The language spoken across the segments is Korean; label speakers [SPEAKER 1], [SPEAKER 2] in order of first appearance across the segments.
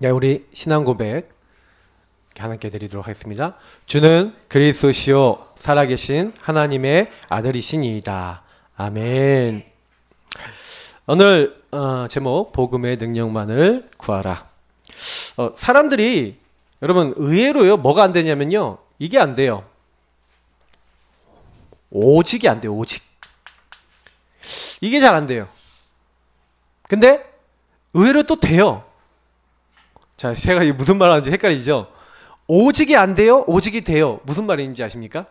[SPEAKER 1] 네, 우리 신앙 고백 하나님께 드리도록 하겠습니다. 주는 그리스도시요 살아계신 하나님의 아들이시니이다. 아멘. 오늘 제목 복음의 능력만을 구하라. 사람들이 여러분 의외로요 뭐가 안 되냐면요 이게 안 돼요. 오직이 안 돼요. 오직 이게 잘 안 돼요. 근데 의외로 또 돼요. 자, 제가 이게 무슨 말 하는지 헷갈리죠? 오직이 안 돼요? 오직이 돼요. 무슨 말인지 아십니까?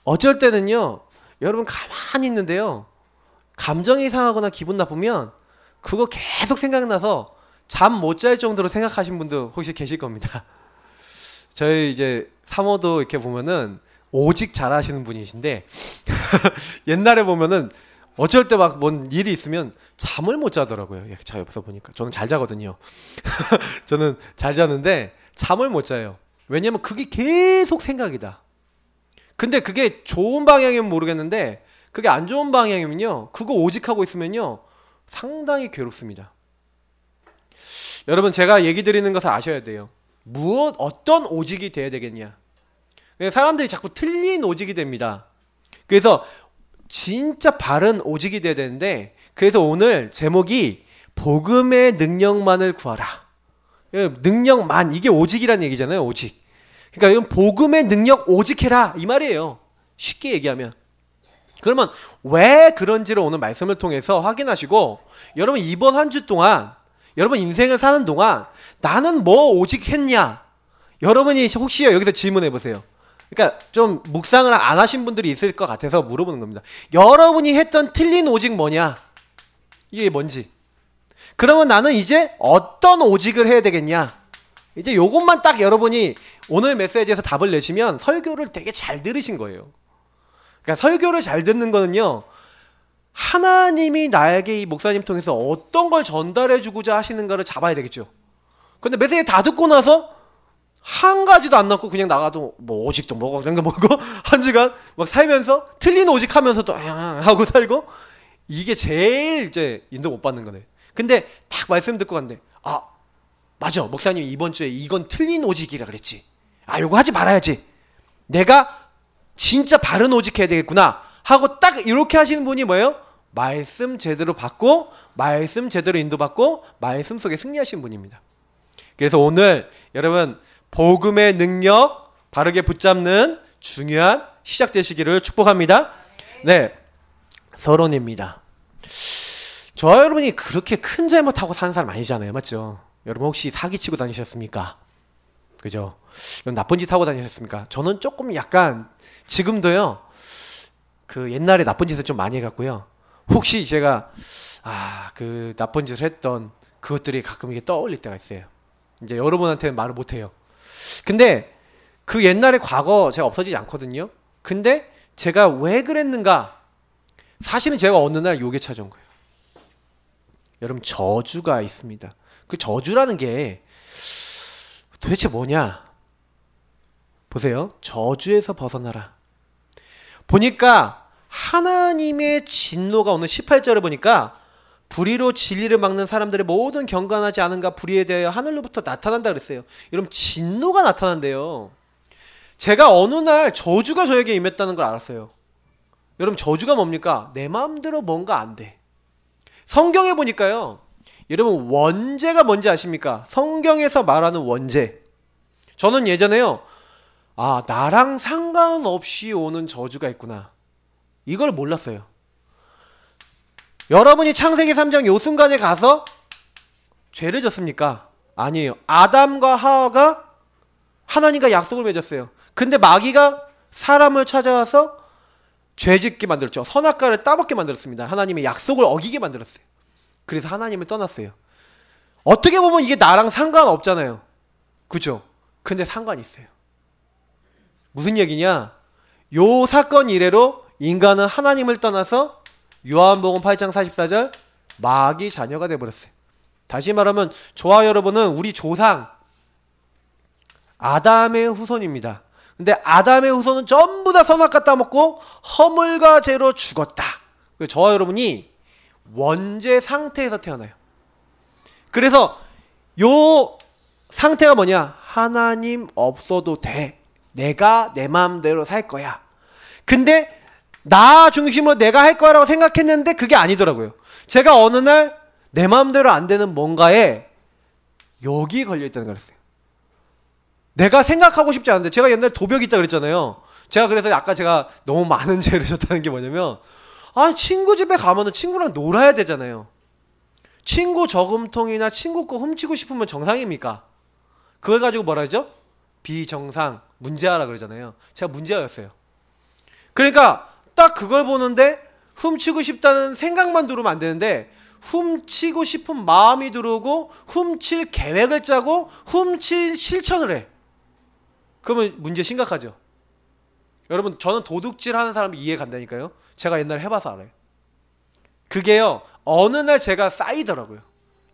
[SPEAKER 1] 어쩔 때는요, 여러분 가만히 있는데요, 감정이 상하거나 기분 나쁘면 그거 계속 생각나서 잠 못 잘 정도로 생각하신 분도 혹시 계실 겁니다. 저희 이제 사모도 이렇게 보면은 오직 잘하시는 분이신데 옛날에 보면은 어쩔 때 막 뭔 일이 있으면 잠을 못 자더라고요. 제가 옆에서 보니까. 저는 잘 자거든요. 저는 잘 자는데 잠을 못 자요. 왜냐면 그게 계속 생각이다. 근데 그게 좋은 방향이면 모르겠는데 그게 안 좋은 방향이면요, 그거 오직하고 있으면요 상당히 괴롭습니다. 여러분 제가 얘기 드리는 것을 아셔야 돼요. 어떤 오직이 돼야 되겠냐. 사람들이 자꾸 틀린 오직이 됩니다. 그래서 진짜 바른 오직이 돼야 되는데, 그래서 오늘 제목이 복음의 능력만을 구하라. 능력만, 이게 오직이란 얘기잖아요. 오직. 그러니까 이건 복음의 능력 오직해라 이 말이에요. 쉽게 얘기하면. 그러면 왜 그런지를 오늘 말씀을 통해서 확인하시고, 여러분 이번 한 주 동안 여러분 인생을 사는 동안 나는 뭐 오직했냐, 여러분이 혹시 여기서 질문해 보세요. 그러니까 좀 묵상을 안 하신 분들이 있을 것 같아서 물어보는 겁니다. 여러분이 했던 틀린 오직 뭐냐? 이게 뭔지. 그러면 나는 이제 어떤 오직을 해야 되겠냐? 이제 요것만 딱 여러분이 오늘 메시지에서 답을 내시면 설교를 되게 잘 들으신 거예요. 그러니까 설교를 잘 듣는 거는요, 하나님이 나에게 이 목사님 통해서 어떤 걸 전달해 주고자 하시는가를 잡아야 되겠죠. 근데 메시지 다 듣고 나서 한 가지도 안 넣고 그냥 나가도 뭐 오직도 먹어 그런 거 먹고 한 주간 막 살면서 틀린 오직 하면서도 하고 살고, 이게 제일 이제 인도 못 받는 거네. 근데 딱 말씀 듣고 갔는데, 아 맞아, 목사님 이번 주에 이건 틀린 오직이라 그랬지, 아 요거 하지 말아야지, 내가 진짜 바른 오직 해야 되겠구나 하고 딱 이렇게 하시는 분이 뭐예요? 말씀 제대로 받고 말씀 제대로 인도받고 말씀 속에 승리하신 분입니다. 그래서 오늘 여러분 복음의 능력 바르게 붙잡는 중요한 시작 되시기를 축복합니다. 네, 서론입니다. 저 여러분이 그렇게 큰 잘못하고 사는 사람 아니잖아요. 맞죠? 여러분 혹시 사기치고 다니셨습니까? 그죠? 나쁜 짓 하고 다니셨습니까? 저는 조금 약간 지금도요, 그 옛날에 나쁜 짓을 좀 많이 해갖고요, 혹시 제가 그 나쁜 짓을 했던 그것들이 가끔 이게 떠올릴 때가 있어요. 이제 여러분한테는 말을 못해요. 근데 그 옛날의 과거 제가 없어지지 않거든요. 근데 제가 왜 그랬는가, 사실은 제가 어느 날 요게 찾아온 거예요. 여러분 저주가 있습니다. 그 저주라는 게 도대체 뭐냐, 보세요. 저주에서 벗어나라. 보니까 하나님의 진노가 오늘 18절을 보니까 불의로 진리를 막는 사람들의 모든 경건하지 않은가 불의에 대하여 하늘로부터 나타난다 그랬어요. 여러분 진노가 나타난대요. 제가 어느 날 저주가 저에게 임했다는 걸 알았어요. 여러분 저주가 뭡니까? 내 마음대로 뭔가 안 돼. 성경에 보니까요, 여러분 원죄가 뭔지 아십니까? 성경에서 말하는 원죄. 저는 예전에요, 나랑 상관없이 오는 저주가 있구나, 이걸 몰랐어요. 여러분이 창세기 3장 요 순간에 가서 죄를 졌습니까? 아니에요. 아담과 하와가 하나님과 약속을 맺었어요. 근데 마귀가 사람을 찾아와서 죄짓게 만들었죠. 선악과를 따먹게 만들었습니다. 하나님의 약속을 어기게 만들었어요. 그래서 하나님을 떠났어요. 어떻게 보면 이게 나랑 상관없잖아요. 그죠? 근데 상관이 있어요. 무슨 얘기냐? 요 사건 이래로 인간은 하나님을 떠나서 요한복음 8장 44절 마귀 자녀가 되어버렸어요. 다시 말하면 저와 여러분은 우리 조상 아담의 후손입니다. 근데 아담의 후손은 전부 다 선악과 따먹고 허물과 죄로 죽었다. 저와 여러분이 원죄 상태에서 태어나요. 그래서 요 상태가 뭐냐? 하나님 없어도 돼. 내가 내 마음대로 살 거야. 근데 나 중심으로 내가 할 거라고 생각했는데 그게 아니더라고요. 제가 어느 날 내 마음대로 안 되는 뭔가에 여기 걸려있다는 걸 알았어요. 내가 생각하고 싶지 않은데, 제가 옛날에 도벽이 있다 그랬잖아요. 제가 그래서 아까 제가 너무 많은 죄를 졌다는 게 뭐냐면, 친구 집에 가면은 친구랑 놀아야 되잖아요. 친구 저금통이나 친구 거 훔치고 싶으면 정상입니까? 그걸 가지고 뭐라 하죠? 비정상, 문제아라 그러잖아요. 제가 문제아였어요. 그러니까 딱 그걸 보는데 훔치고 싶다는 생각만 들으면 안 되는데, 훔치고 싶은 마음이 들어오고 훔칠 계획을 짜고 훔칠 실천을 해. 그러면 문제 심각하죠. 여러분, 저는 도둑질 하는 사람 이해 간다니까요. 제가 옛날에 해봐서 알아요. 그게요, 어느 날 제가 쌓이더라고요.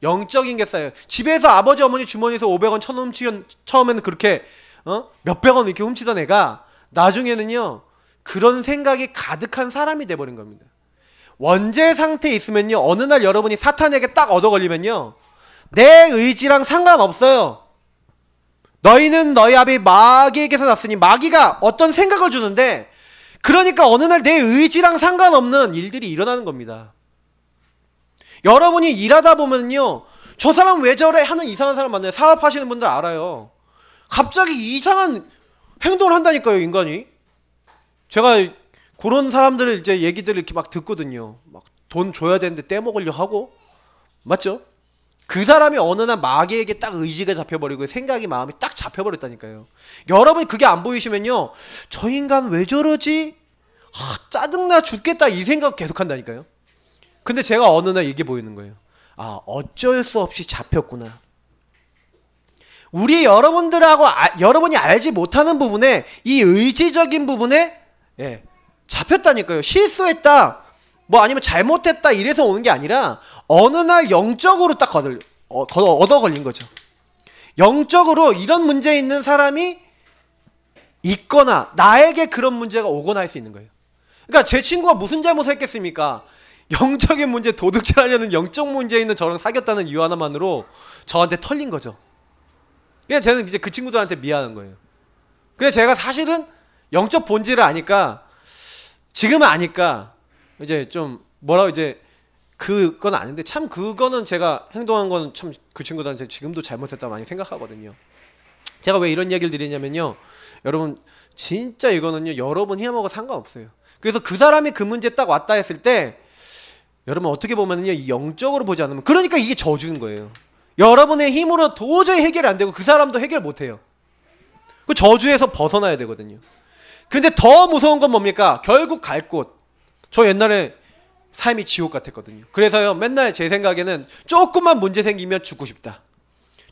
[SPEAKER 1] 영적인 게 쌓여요. 집에서 아버지 어머니 주머니에서 500원 1000원 훔치면 처음에는 그렇게 몇백 원 이렇게 훔치던 애가 나중에는요, 그런 생각이 가득한 사람이 돼버린 겁니다. 원죄 상태에 있으면요, 어느 날 여러분이 사탄에게 딱 얻어 걸리면요, 내 의지랑 상관없어요. 너희는 너희 아비 마귀에게서 났으니, 마귀가 어떤 생각을 주는데, 그러니까 어느 날 내 의지랑 상관없는 일들이 일어나는 겁니다. 여러분이 일하다 보면요, 저 사람 왜 저래 하는 이상한 사람 만나요. 사업하시는 분들 알아요. 갑자기 이상한 행동을 한다니까요, 인간이. 제가 그런 사람들을 이제 얘기들을 이렇게 막 듣거든요. 막 돈 줘야 되는데 떼먹으려 하고. 맞죠? 그 사람이 어느 날 마귀에게 딱 의지가 잡혀버리고 생각이, 마음이 딱 잡혀버렸다니까요. 여러분이 그게 안 보이시면요, 저 인간 왜 저러지? 짜증나 죽겠다 이 생각 계속 한다니까요. 근데 제가 어느 날 이게 보이는 거예요. 어쩔 수 없이 잡혔구나. 우리 여러분들하고 여러분이 알지 못하는 부분에, 이 의지적인 부분에 잡혔다니까요. 실수했다, 뭐 아니면 잘못했다 이래서 오는 게 아니라 어느 날 영적으로 딱 얻어 걸린 거죠. 영적으로 이런 문제 있는 사람이 있거나 나에게 그런 문제가 오거나 할 수 있는 거예요. 그러니까 제 친구가 무슨 잘못을 했겠습니까? 영적인 문제, 도둑질 하려는 영적 문제 있는 저랑 사귀었다는 이유 하나만으로 저한테 털린 거죠. 그냥 저는 이제 그 친구들한테 미안한 거예요. 근데 제가 사실은 영적 본질을 아니까, 지금은 아니까 이제 좀 뭐라고, 이제 그건 아닌데, 참 그거는 제가 행동한 건 참 그 친구들한테 지금도 잘못했다 많이 생각하거든요. 제가 왜 이런 얘기를 드리냐면요, 여러분 진짜 이거는요, 여러분 희망하고 상관없어요. 그래서 그 사람이 그 문제 딱 왔다 했을 때, 여러분 어떻게 보면요, 이 영적으로 보지 않으면, 그러니까 이게 저주인 거예요. 여러분의 힘으로 도저히 해결이 안 되고 그 사람도 해결 못 해요. 그 저주에서 벗어나야 되거든요. 근데 더 무서운 건 뭡니까? 결국 갈 곳. 저 옛날에 삶이 지옥 같았거든요. 그래서요, 맨날 제 생각에는 조금만 문제 생기면 죽고 싶다.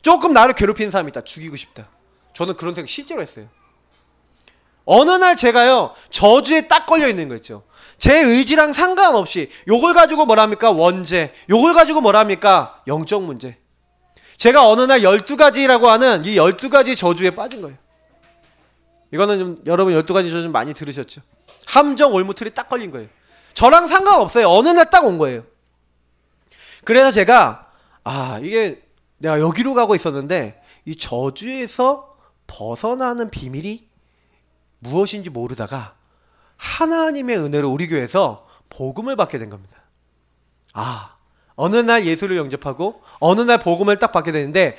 [SPEAKER 1] 조금 나를 괴롭히는 사람이 있다, 죽이고 싶다. 저는 그런 생각 실제로 했어요. 어느 날 제가요, 저주에 딱 걸려 있는 거 있죠. 제 의지랑 상관없이 요걸 가지고 뭐랍니까? 원죄. 요걸 가지고 뭐랍니까? 영적 문제. 제가 어느 날 12가지라고 하는 이 12가지 저주에 빠진 거예요. 이거는 좀 여러분 12가지 저주 많이 들으셨죠? 함정 올무틀이 딱 걸린 거예요. 저랑 상관없어요. 어느 날 딱 온 거예요. 그래서 제가 이게 내가 여기로 가고 있었는데, 이 저주에서 벗어나는 비밀이 무엇인지 모르다가 하나님의 은혜로 우리 교회에서 복음을 받게 된 겁니다. 어느 날 예수를 영접하고 어느 날 복음을 딱 받게 되는데,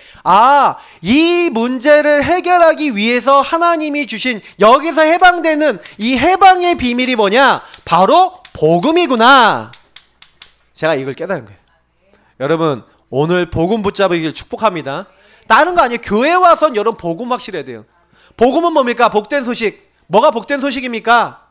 [SPEAKER 1] 이 문제를 해결하기 위해서 하나님이 주신, 여기서 해방되는 이 해방의 비밀이 뭐냐? 바로 복음이구나. 제가 이걸 깨달은 거예요. 여러분 오늘 복음 붙잡으길 축복합니다. 다른 거 아니에요. 교회 와선 여러분 복음 확실해야 돼요. 복음은 뭡니까? 복된 소식. 뭐가 복된 소식입니까?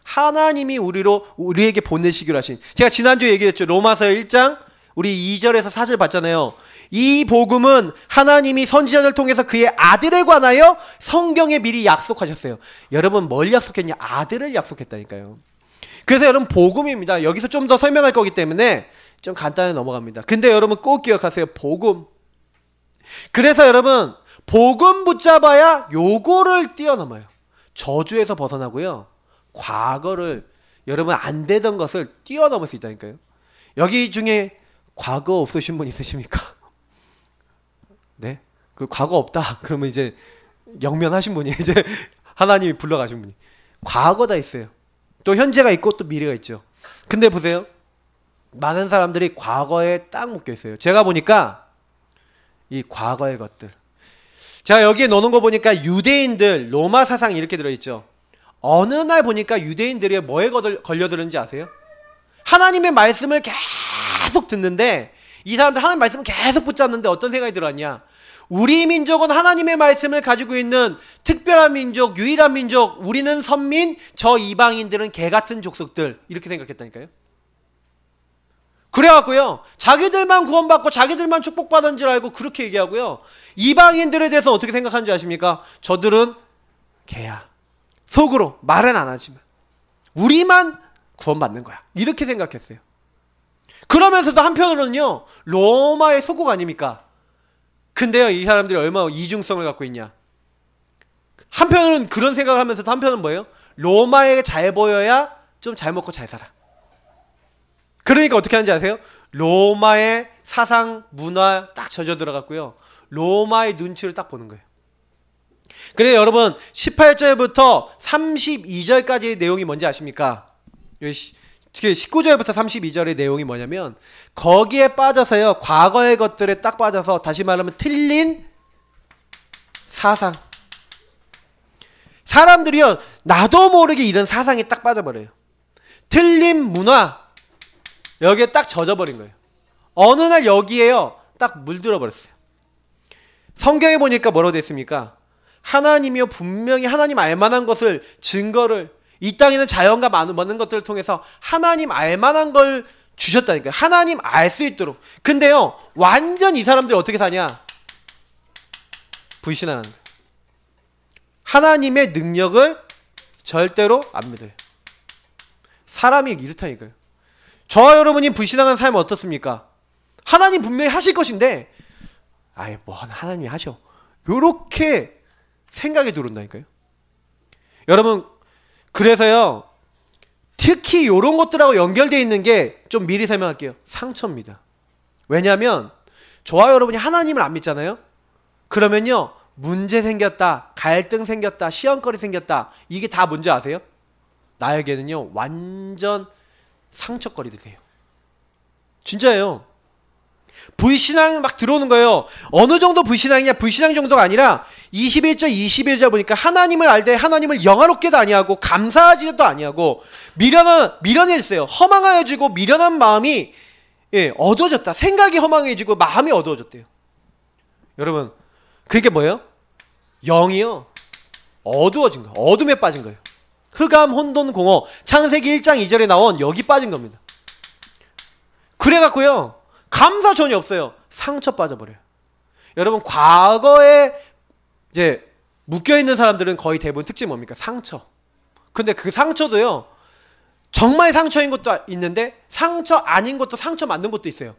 [SPEAKER 1] 하나님이 우리에게 보내시기로 하신, 제가 지난주에 얘기했죠. 로마서 1장 우리 2절에서 4절 봤잖아요. 이 복음은 하나님이 선지자를 통해서 그의 아들에 관하여 성경에 미리 약속하셨어요. 여러분 뭘 약속했냐? 아들을 약속했다니까요. 그래서 여러분 복음입니다. 여기서 좀 더 설명할 거기 때문에 좀 간단히 넘어갑니다. 근데 여러분 꼭 기억하세요. 복음. 그래서 여러분 복음 붙잡아야 요거를 뛰어넘어요. 저주에서 벗어나고요, 과거를, 여러분 안 되던 것을 뛰어넘을 수 있다니까요. 여기 중에 과거 없으신 분 있으십니까? 네? 그 과거 없다. 그러면 이제 영면하신 분이 이제 하나님이 불러가신 분이 과거다 있어요. 또 현재가 있고 또 미래가 있죠. 근데 보세요. 많은 사람들이 과거에 딱 묶여 있어요. 제가 보니까 이 과거의 것들. 제가 여기에 놓는 거 보니까 유대인들 로마 사상 이렇게 들어있죠. 어느 날 보니까 유대인들이 뭐에 걸려들었는지 아세요? 하나님의 말씀을 계속 듣는데 이 사람들 하나님의 말씀을 계속 붙잡는데 어떤 생각이 들었냐? 우리 민족은 하나님의 말씀을 가지고 있는 특별한 민족, 유일한 민족, 우리는 선민, 저 이방인들은 개같은 족속들 이렇게 생각했다니까요. 그래갖고요 자기들만 구원받고 자기들만 축복받은 줄 알고 그렇게 얘기하고요 이방인들에 대해서 어떻게 생각하는지 아십니까? 저들은 개야. 속으로 말은 안 하지만 우리만 구원받는 거야 이렇게 생각했어요. 그러면서도 한편으로는요 로마의 속국 아닙니까? 근데요 이 사람들이 얼마나 이중성을 갖고 있냐. 한편으로는 그런 생각을 하면서도 한편은 뭐예요? 로마에 잘 보여야 좀 잘 먹고 잘 살아. 그러니까 어떻게 하는지 아세요? 로마의 사상, 문화 딱 젖어 들어갔고요. 로마의 눈치를 딱 보는 거예요. 그래서 여러분 18절부터 32절까지의 내용이 뭔지 아십니까? 19절부터 32절의 내용이 뭐냐면 거기에 빠져서요. 과거의 것들에 딱 빠져서 다시 말하면 틀린 사상. 사람들이요. 나도 모르게 이런 사상에 딱 빠져버려요. 틀린 문화. 여기에 딱 젖어버린 거예요. 어느 날 여기에요. 딱 물들어 버렸어요. 성경에 보니까 뭐라고 됐습니까? 하나님이요 분명히 하나님 알만한 것을 증거를 이 땅에 있는 자연과 많은 것들을 통해서 하나님 알만한 걸 주셨다니까요. 하나님 알 수 있도록. 근데요 완전 이 사람들이 어떻게 사냐? 불신하는 거예요. 하나님의 능력을 절대로 안 믿어요. 사람이 이렇다니까요. 저와 여러분이 불신하는 삶은 어떻습니까? 하나님 분명히 하실 것인데 아예 뭐 하나님이 하셔 요렇게 생각이 들어온다니까요. 여러분 그래서요 특히 요런 것들하고 연결되어 있는 게 좀 미리 설명할게요. 상처입니다. 왜냐하면 저와 여러분이 하나님을 안 믿잖아요. 그러면요 문제 생겼다, 갈등 생겼다, 시험거리 생겼다 이게 다 뭔지 아세요? 나에게는요 완전 상처거리도 돼요. 진짜예요. 불신앙이 막 들어오는 거예요. 어느 정도 불신앙이냐? 불신앙 정도가 아니라 21절 22절 보니까 하나님을 알되 하나님을 영화롭게도 아니하고 감사하지도 아니하고 미련해졌어요. 허망하여지고 미련한 마음이 어두워졌다. 생각이 허망해지고 마음이 어두워졌대요. 여러분 그게 뭐예요? 영이요 어두워진 거예요. 어둠에 빠진 거예요. 흑암, 혼돈, 공허. 창세기 1장 2절에 나온 여기 빠진 겁니다. 그래갖고요 감사 전혀 없어요. 상처 빠져버려요. 여러분 과거에 이제 묶여있는 사람들은 거의 대부분 특징이 뭡니까? 상처. 근데 그 상처도요 정말 상처인 것도 있는데 상처 아닌 것도 상처 만든 것도 있어요.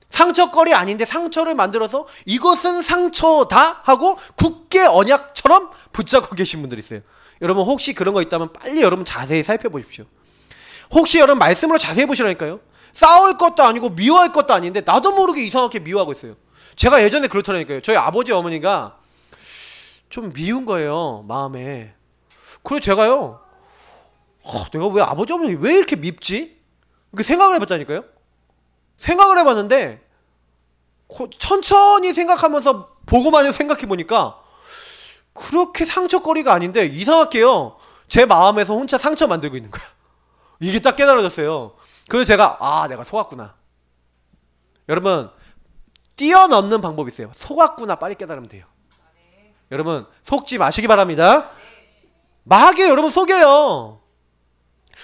[SPEAKER 1] 상처거리 아닌데 상처를 만들어서 이것은 상처다 하고 굳게 언약처럼 붙잡고 계신 분들이 있어요. 여러분 혹시 그런 거 있다면 빨리 여러분 자세히 살펴보십시오. 혹시 여러분 말씀으로 자세히 보시라니까요. 싸울 것도 아니고 미워할 것도 아닌데 나도 모르게 이상하게 미워하고 있어요. 제가 예전에 그렇더라니까요. 저희 아버지 어머니가 좀 미운 거예요 마음에. 그래서 제가요 내가 왜 아버지 어머니 왜 이렇게 밉지? 이렇게 생각을 해봤다니까요. 생각을 해봤는데 천천히 생각하면서 보고만 생각해보니까 그렇게 상처거리가 아닌데 이상하게요 제 마음에서 혼자 상처 만들고 있는 거야. 이게 딱 깨달아졌어요. 그래서 제가 내가 속았구나. 여러분 뛰어넘는 방법이 있어요. 속았구나 빨리 깨달으면 돼요. 여러분 속지 마시기 바랍니다. 마하게 여러분 속여요.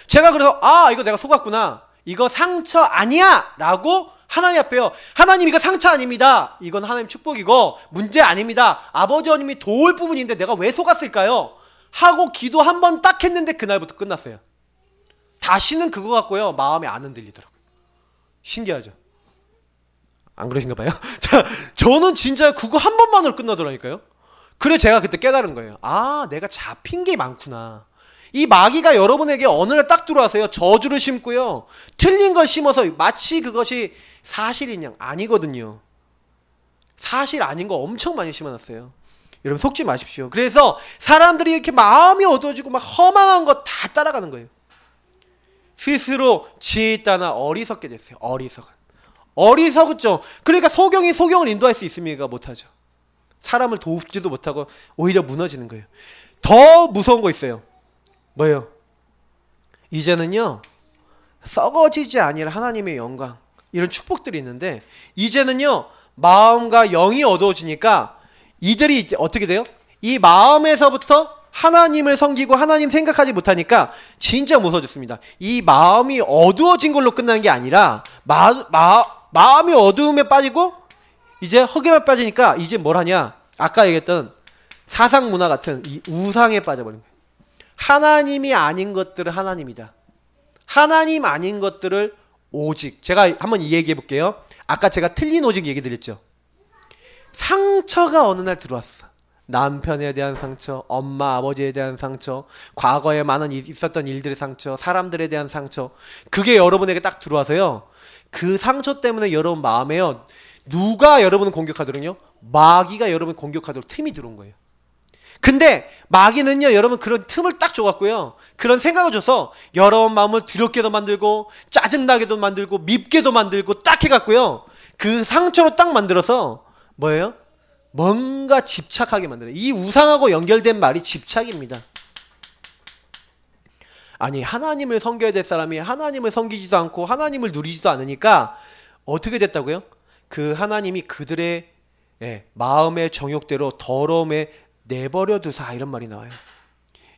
[SPEAKER 1] 제가 그래서 이거 내가 속았구나. 이거 상처 아니야 라고 하나님 앞에요. 하나님 이거 상처 아닙니다. 이건 하나님 축복이고 문제 아닙니다. 아버지 어머님이 도울 부분인데 내가 왜 속았을까요? 하고 기도 한 번 딱 했는데 그날부터 끝났어요. 다시는 그거 갖고요 마음에 안 흔들리더라고요. 신기하죠? 안 그러신가 봐요? 자, 저는 진짜 그거 한 번만으로 끝나더라니까요. 그래 제가 그때 깨달은 거예요. 내가 잡힌 게 많구나. 이 마귀가 여러분에게 어느 날 딱 들어와서요 저주를 심고요 틀린 걸 심어서 마치 그것이 사실인 양 아니거든요. 사실 아닌 거 엄청 많이 심어놨어요. 여러분 속지 마십시오. 그래서 사람들이 이렇게 마음이 어두워지고 막 허망한 거 다 따라가는 거예요. 스스로 지혜있다나 어리석게 됐어요. 어리석었죠. 그러니까 소경을 인도할 수 있습니까? 못하죠. 사람을 돕지도 못하고 오히려 무너지는 거예요. 더 무서운 거 있어요. 뭐예요? 이제는요, 썩어지지 아니할 하나님의 영광, 이런 축복들이 있는데, 이제는요 마음과 영이 어두워지니까 이들이 이제 어떻게 돼요? 이 마음에서부터 하나님을 섬기고 하나님 생각하지 못하니까 진짜 무서워졌습니다. 이 마음이 어두워진 걸로 끝나는 게 아니라 마음이 어두움에 빠지고 이제 허기만 빠지니까 이제 뭘 하냐? 아까 얘기했던 사상 문화 같은 이 우상에 빠져버린 거예요. 하나님이 아닌 것들을 하나님이다. 하나님 아닌 것들을 오직. 제가 한번 이 얘기해 볼게요. 아까 제가 틀린 오직 얘기 드렸죠. 상처가 어느 날 들어왔어. 남편에 대한 상처, 엄마, 아버지에 대한 상처, 과거에 많은 있었던 일들의 상처, 사람들에 대한 상처. 그게 여러분에게 딱 들어와서요. 그 상처 때문에 여러분 마음에요. 누가 여러분을 공격하더군요? 마귀가 여러분을 공격하도록 틈이 들어온 거예요. 근데 마귀는요, 여러분 그런 틈을 딱 줘갖고요. 그런 생각을 줘서 여러분 마음을 두렵게도 만들고 짜증나게도 만들고 밉게도 만들고 딱 해갖고요. 그 상처로 딱 만들어서 뭐예요? 뭔가 집착하게 만들어요. 이 우상하고 연결된 말이 집착입니다. 아니 하나님을 섬겨야 될 사람이 하나님을 섬기지도 않고 하나님을 누리지도 않으니까 어떻게 됐다고요? 그 하나님이 그들의 마음의 정욕대로 더러움에 내버려 두사, 이런 말이 나와요.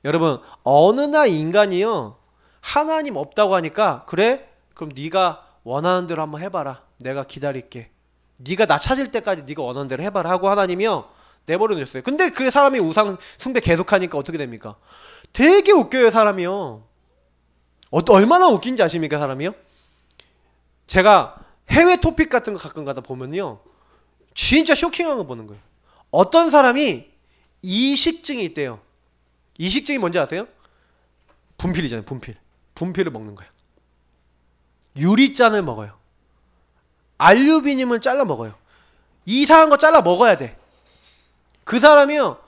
[SPEAKER 1] 여러분 어느 날 인간이요 하나님 없다고 하니까 그래? 그럼 네가 원하는 대로 한번 해봐라. 내가 기다릴게. 네가 나 찾을 때까지 네가 원하는 대로 해봐라 하고 하나님이요 내버려 뒀어요. 근데 그 사람이 우상 숭배 계속하니까 어떻게 됩니까? 되게 웃겨요 사람이요. 얼마나 웃긴지 아십니까 사람이요? 제가 해외 토픽 같은 거 가끔 가다 보면요 진짜 쇼킹한 거 보는 거예요. 어떤 사람이 이식증이 있대요. 이식증이 뭔지 아세요? 분필이잖아요. 분필을 먹는 거예요. 유리잔을 먹어요. 알루미늄을 잘라 먹어요. 이상한 거 잘라 먹어야 돼. 그 사람이요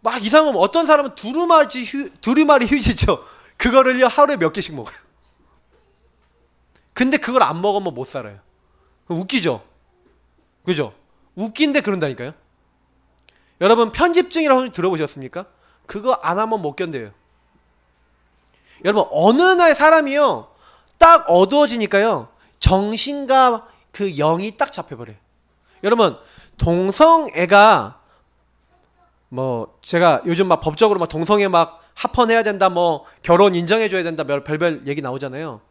[SPEAKER 1] 막 이상한 거, 어떤 사람은 두루마리 휴지죠. 그거를요 하루에 몇 개씩 먹어요. 근데 그걸 안 먹으면 못 살아요. 웃기죠? 그죠? 웃긴데 그런다니까요. 여러분 편집증이라고 들어보셨습니까? 그거 안 하면 못 견뎌요. 여러분 어느 날 사람이요 딱 어두워지니까요 정신과 그 영이 딱 잡혀버려요. 여러분 동성애가 뭐 제가 요즘 막 법적으로 막 동성애 막 합헌해야 된다, 뭐 결혼 인정해줘야 된다, 별별 얘기 나오잖아요.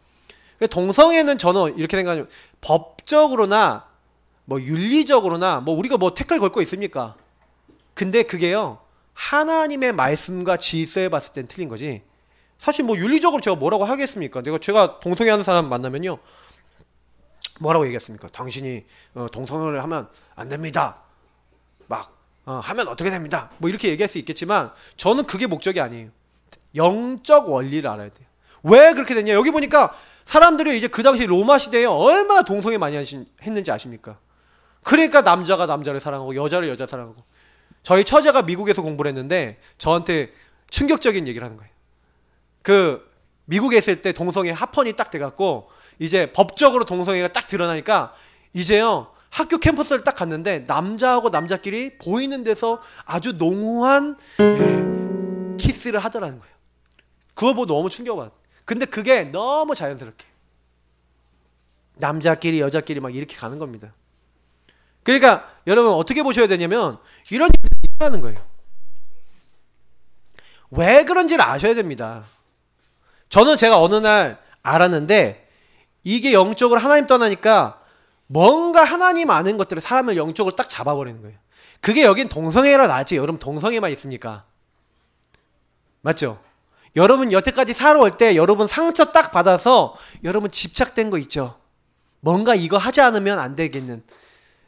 [SPEAKER 1] 동성애는 저는 이렇게 생각하면 법적으로나 뭐 윤리적으로나 뭐 우리가 뭐 태클 걸 거 있습니까? 근데 그게요 하나님의 말씀과 질서에 봤을 땐 틀린 거지. 사실 뭐 윤리적으로 제가 뭐라고 하겠습니까? 제가 동성애 하는 사람 만나면요 뭐라고 얘기했습니까? 당신이 동성애를 하면 안 됩니다. 막 하면 어떻게 됩니다. 뭐 이렇게 얘기할 수 있겠지만 저는 그게 목적이 아니에요. 영적 원리를 알아야 돼요. 왜 그렇게 됐냐? 여기 보니까 사람들이 이제 그 당시 로마 시대에 얼마나 동성애 많이 했는지 아십니까? 그러니까 남자가 남자를 사랑하고 여자를 여자 사랑하고. 저희 처제가 미국에서 공부를 했는데 저한테 충격적인 얘기를 하는 거예요. 그 미국에 있을 때 동성애 합헌이 딱 돼갖고 이제 법적으로 동성애가 딱 드러나니까 이제요 학교 캠퍼스를 딱 갔는데 남자하고 남자끼리 보이는 데서 아주 농후한 키스를 하더라는 거예요. 그거 보고 너무 충격받았어요. 근데 그게 너무 자연스럽게 남자끼리 여자끼리 막 이렇게 가는 겁니다. 그러니까 여러분 어떻게 보셔야 되냐면 이런 일이 일어나는 거예요. 왜 그런지를 아셔야 됩니다. 저는 제가 어느 날 알았는데 이게 영적으로 하나님 떠나니까 뭔가 하나님 아는 것들을 사람을 영적으로 딱 잡아버리는 거예요. 그게 여긴 동성애라 나지. 여러분 동성애만 있습니까? 맞죠? 여러분 여태까지 살아올 때 여러분 상처 딱 받아서 여러분 집착된 거 있죠? 뭔가 이거 하지 않으면 안 되겠는.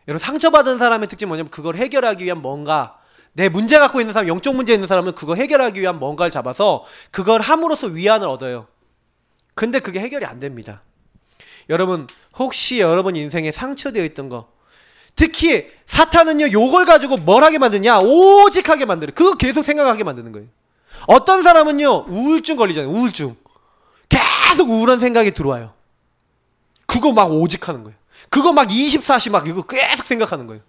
[SPEAKER 1] 여러분 상처받은 사람의 특징이 뭐냐면 그걸 해결하기 위한 뭔가, 내 문제 갖고 있는 사람, 영적 문제 있는 사람은 그거 해결하기 위한 뭔가를 잡아서 그걸 함으로써 위안을 얻어요. 근데 그게 해결이 안 됩니다. 여러분 혹시 여러분 인생에 상처되어 있던 거, 특히 사탄은요, 요걸 가지고 뭘 하게 만드냐? 오직 하게 만들어요. 그거 계속 생각하게 만드는 거예요. 어떤 사람은요, 우울증 걸리잖아요. 우울증. 계속 우울한 생각이 들어와요. 그거 막 오직 하는 거예요. 그거 막 24시 막 이거 계속 생각하는 거예요.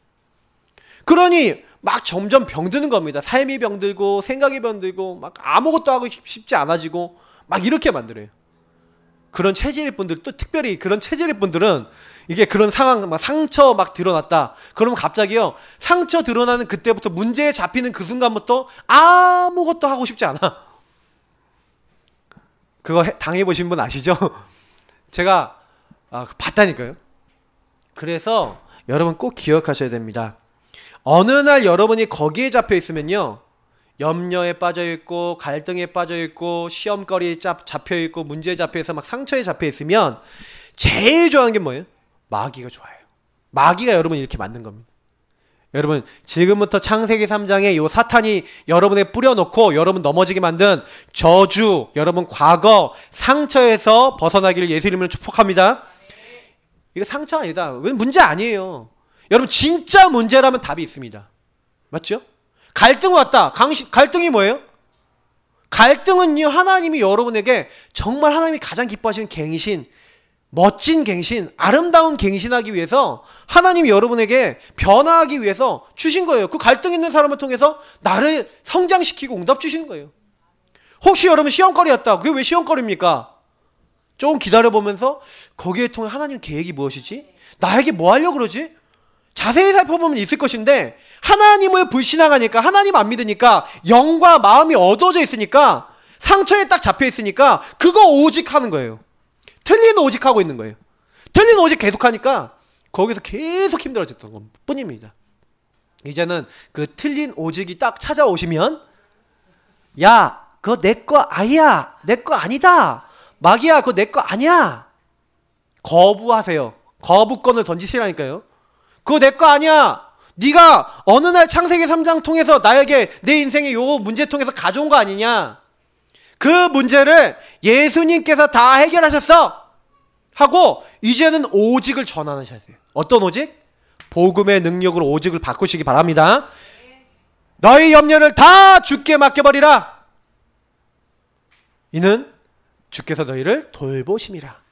[SPEAKER 1] 그러니 막 점점 병드는 겁니다. 삶이 병들고 생각이 병들고 막 아무것도 하고 싶지 않아지고 막 이렇게 만들어요. 그런 체질의 분들, 또 특별히 그런 체질의 분들은 이게 그런 상황, 막 상처 막 드러났다. 그러면 갑자기요, 상처 드러나는 그때부터 문제에 잡히는 그 순간부터 아무것도 하고 싶지 않아. 그거 당해보신 분 아시죠? 제가 봤다니까요. 그래서 여러분 꼭 기억하셔야 됩니다. 어느 날 여러분이 거기에 잡혀 있으면요, 염려에 빠져있고 갈등에 빠져있고 시험거리에 잡혀있고 문제에 잡혀있어 막 상처에 잡혀있으면 제일 좋아하는 게 뭐예요? 마귀가 좋아해요. 마귀가 여러분 이렇게 만든 겁니다. 여러분 지금부터 창세기 3장에 요 사탄이 여러분에 뿌려놓고 여러분 넘어지게 만든 저주, 여러분 과거 상처에서 벗어나기를 예수 이름으로 축복합니다. 이거 상처 아니다. 왜 문제 아니에요. 여러분 진짜 문제라면 답이 있습니다. 맞죠? 갈등 왔다. 갈등이 뭐예요? 갈등은요, 하나님이 여러분에게 정말 하나님이 가장 기뻐하시는 갱신, 멋진 갱신, 아름다운 갱신하기 위해서 하나님이 여러분에게 변화하기 위해서 주신 거예요. 그 갈등 있는 사람을 통해서 나를 성장시키고 응답 주시는 거예요. 혹시 여러분 시험거리였다. 그게 왜 시험거리입니까? 조금 기다려보면서 거기에 통해 하나님 계획이 무엇이지? 나에게 뭐 하려고 그러지? 자세히 살펴보면 있을 것인데 하나님을 불신앙하니까, 하나님 안 믿으니까, 영과 마음이 어두워져 있으니까, 상처에 딱 잡혀 있으니까 그거 오직 하는 거예요. 틀린 오직 하고 있는 거예요. 틀린 오직 계속하니까 거기서 계속 힘들어졌던 것 뿐입니다. 이제는 그 틀린 오직이 딱 찾아오시면, 야 그거 내 거 아니야, 내 거 아니다, 마귀야 그거 내 거 아니야, 거부하세요. 거부권을 던지시라니까요. 그거 내 거 아니야. 네가 어느 날 창세기 3장 통해서 나에게 내 인생의 요 문제 통해서 가져온 거 아니냐. 그 문제를 예수님께서 다 해결하셨어 하고 이제는 오직을 전환하셔야 돼요. 어떤 오직? 복음의 능력으로 오직을 바꾸시기 바랍니다. 너희 염려를 다 주께 맡겨버리라. 이는 주께서 너희를 돌보심이라.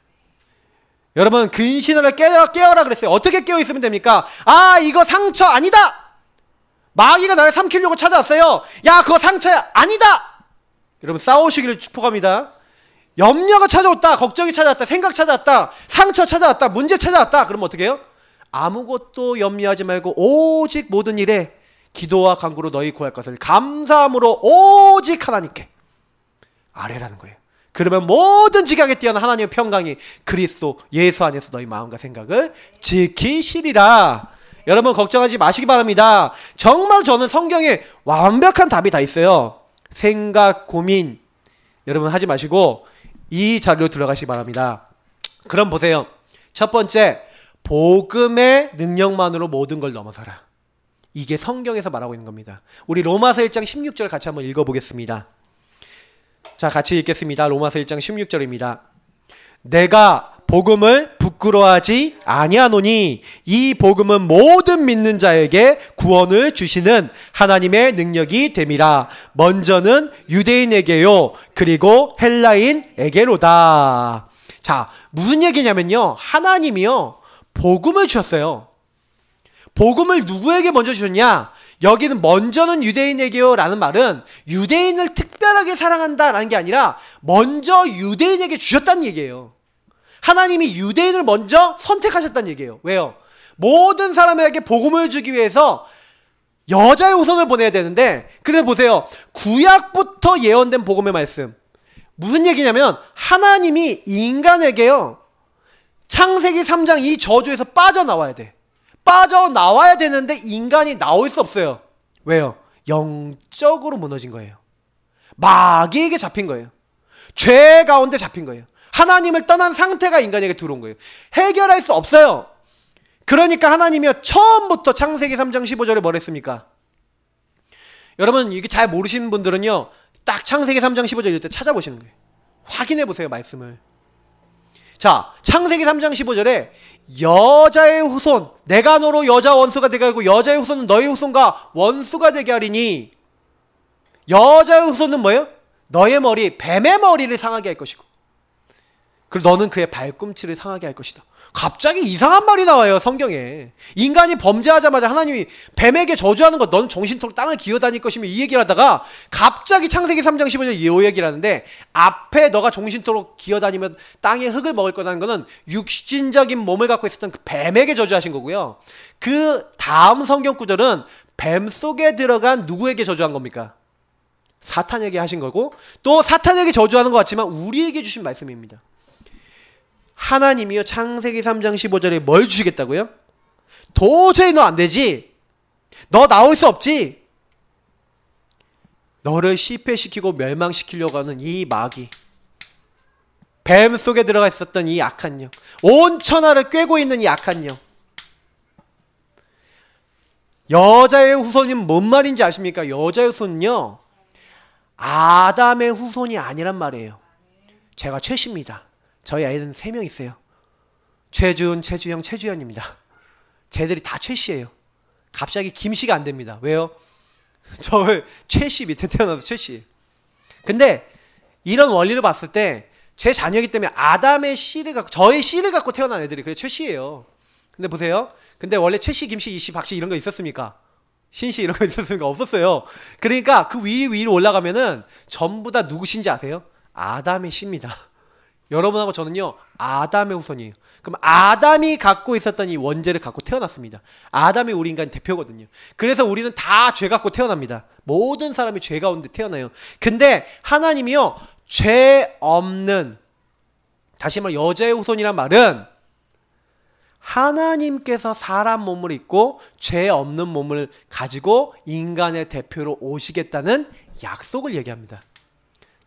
[SPEAKER 1] 여러분 근신을 깨어라 그랬어요. 어떻게 깨어있으면 됩니까? 아 이거 상처 아니다. 마귀가 나를 삼키려고 찾아왔어요. 야 그거 상처야 아니다. 여러분 싸우시기를 축복합니다. 염려가 찾아왔다, 걱정이 찾아왔다, 생각 찾아왔다, 상처 찾아왔다, 문제 찾아왔다. 그러면 어떻게 해요? 아무것도 염려하지 말고 오직 모든 일에 기도와 간구로 너희 구할 것을 감사함으로 오직 하나님께 아뢰라는 거예요. 그러면 모든 지각에 뛰어난 하나님의 평강이 그리스도 예수 안에서 너희 마음과 생각을 지키시리라. 여러분 걱정하지 마시기 바랍니다. 정말 저는 성경에 완벽한 답이 다 있어요. 생각, 고민 여러분 하지 마시고 이 자료로 들어가시기 바랍니다. 그럼 보세요. 첫 번째, 복음의 능력만으로 모든 걸 넘어서라. 이게 성경에서 말하고 있는 겁니다. 우리 로마서 1장 16절 같이 한번 읽어보겠습니다. 자, 같이 읽겠습니다. 로마서 1장 16절입니다. 내가 복음을 부끄러워하지 아니하노니 이 복음은 모든 믿는 자에게 구원을 주시는 하나님의 능력이 됨이라. 먼저는 유대인에게요 그리고 헬라인에게로다. 자, 무슨 얘기냐면요, 하나님이요 복음을 주셨어요. 복음을 누구에게 먼저 주셨냐? 여기는 먼저는 유대인에게요 라는 말은 유대인을 특별하게 사랑한다 라는 게 아니라 먼저 유대인에게 주셨다는 얘기예요. 하나님이 유대인을 먼저 선택하셨다는 얘기예요. 왜요? 모든 사람에게 복음을 주기 위해서 여자의 후손을 보내야 되는데, 그래서 보세요. 구약부터 예언된 복음의 말씀 무슨 얘기냐면 하나님이 인간에게요 창세기 3장 이 저주에서 빠져나와야 돼. 빠져나와야 되는데 인간이 나올 수 없어요. 왜요? 영적으로 무너진 거예요. 마귀에게 잡힌 거예요. 죄 가운데 잡힌 거예요. 하나님을 떠난 상태가 인간에게 들어온 거예요. 해결할 수 없어요. 그러니까 하나님이요 처음부터 창세기 3장 15절에 뭘 했습니까? 여러분 이게 잘 모르시는 분들은요 딱 창세기 3장 15절 이럴 때 찾아보시는 거예요. 확인해 보세요 말씀을. 자, 창세기 3장 15절에 여자의 후손, 내가 너로 여자 원수가 되게 하고 여자의 후손은 너의 후손과 원수가 되게 하리니, 여자의 후손은 뭐예요? 너의 머리, 뱀의 머리를 상하게 할 것이고, 그리고 너는 그의 발꿈치를 상하게 할 것이다. 갑자기 이상한 말이 나와요, 성경에. 인간이 범죄하자마자 하나님이 뱀에게 저주하는 것, 너는 정신토록 땅을 기어다닐 것이며 이 얘기를 하다가 갑자기 창세기 3장 15절 이 얘기를 하는데, 앞에 너가 정신토록 기어다니면 땅의 흙을 먹을 거라는 거는 육신적인 몸을 갖고 있었던 그 뱀에게 저주하신 거고요. 그 다음 성경 구절은 뱀 속에 들어간 누구에게 저주한 겁니까? 사탄에게 하신 거고, 또 사탄에게 저주하는 것 같지만 우리에게 주신 말씀입니다. 하나님이요, 창세기 3장 15절에 뭘 주시겠다고요? 도저히 너 안 되지. 너 나올 수 없지. 너를 실패시키고 멸망시키려고 하는 이 마귀, 뱀 속에 들어가 있었던 이 악한 영, 온 천하를 꿰고 있는 이 악한 영. 여자의 후손이 뭔 말인지 아십니까? 여자의 후손은요, 아담의 후손이 아니란 말이에요. 제가 최씨입니다. 저희 아이들은 3명 있어요. 최준, 최주영, 최주연입니다. 쟤들이 다 최씨예요. 갑자기 김씨가 안 됩니다. 왜요? 저 최씨 밑에 태어나서 최씨. 근데 이런 원리를 봤을 때 제 자녀이기 때문에 아담의 씨를 갖고, 저의 씨를 갖고 태어난 애들이 그래 최씨예요. 근데 보세요. 근데 원래 최씨, 김씨, 이씨, 박씨 이런 거 있었습니까? 신씨 이런 거 있었습니까? 없었어요. 그러니까 그 위로 올라가면은 전부 다 누구신지 아세요? 아담의 씨입니다. 여러분하고 저는요, 아담의 후손이에요. 그럼 아담이 갖고 있었던 이 원죄를 갖고 태어났습니다. 아담이 우리 인간 대표거든요. 그래서 우리는 다 죄 갖고 태어납니다. 모든 사람이 죄 가운데 태어나요. 근데 하나님이요, 죄 없는, 다시 말해 여자의 후손이란 말은 하나님께서 사람 몸을 입고 죄 없는 몸을 가지고 인간의 대표로 오시겠다는 약속을 얘기합니다.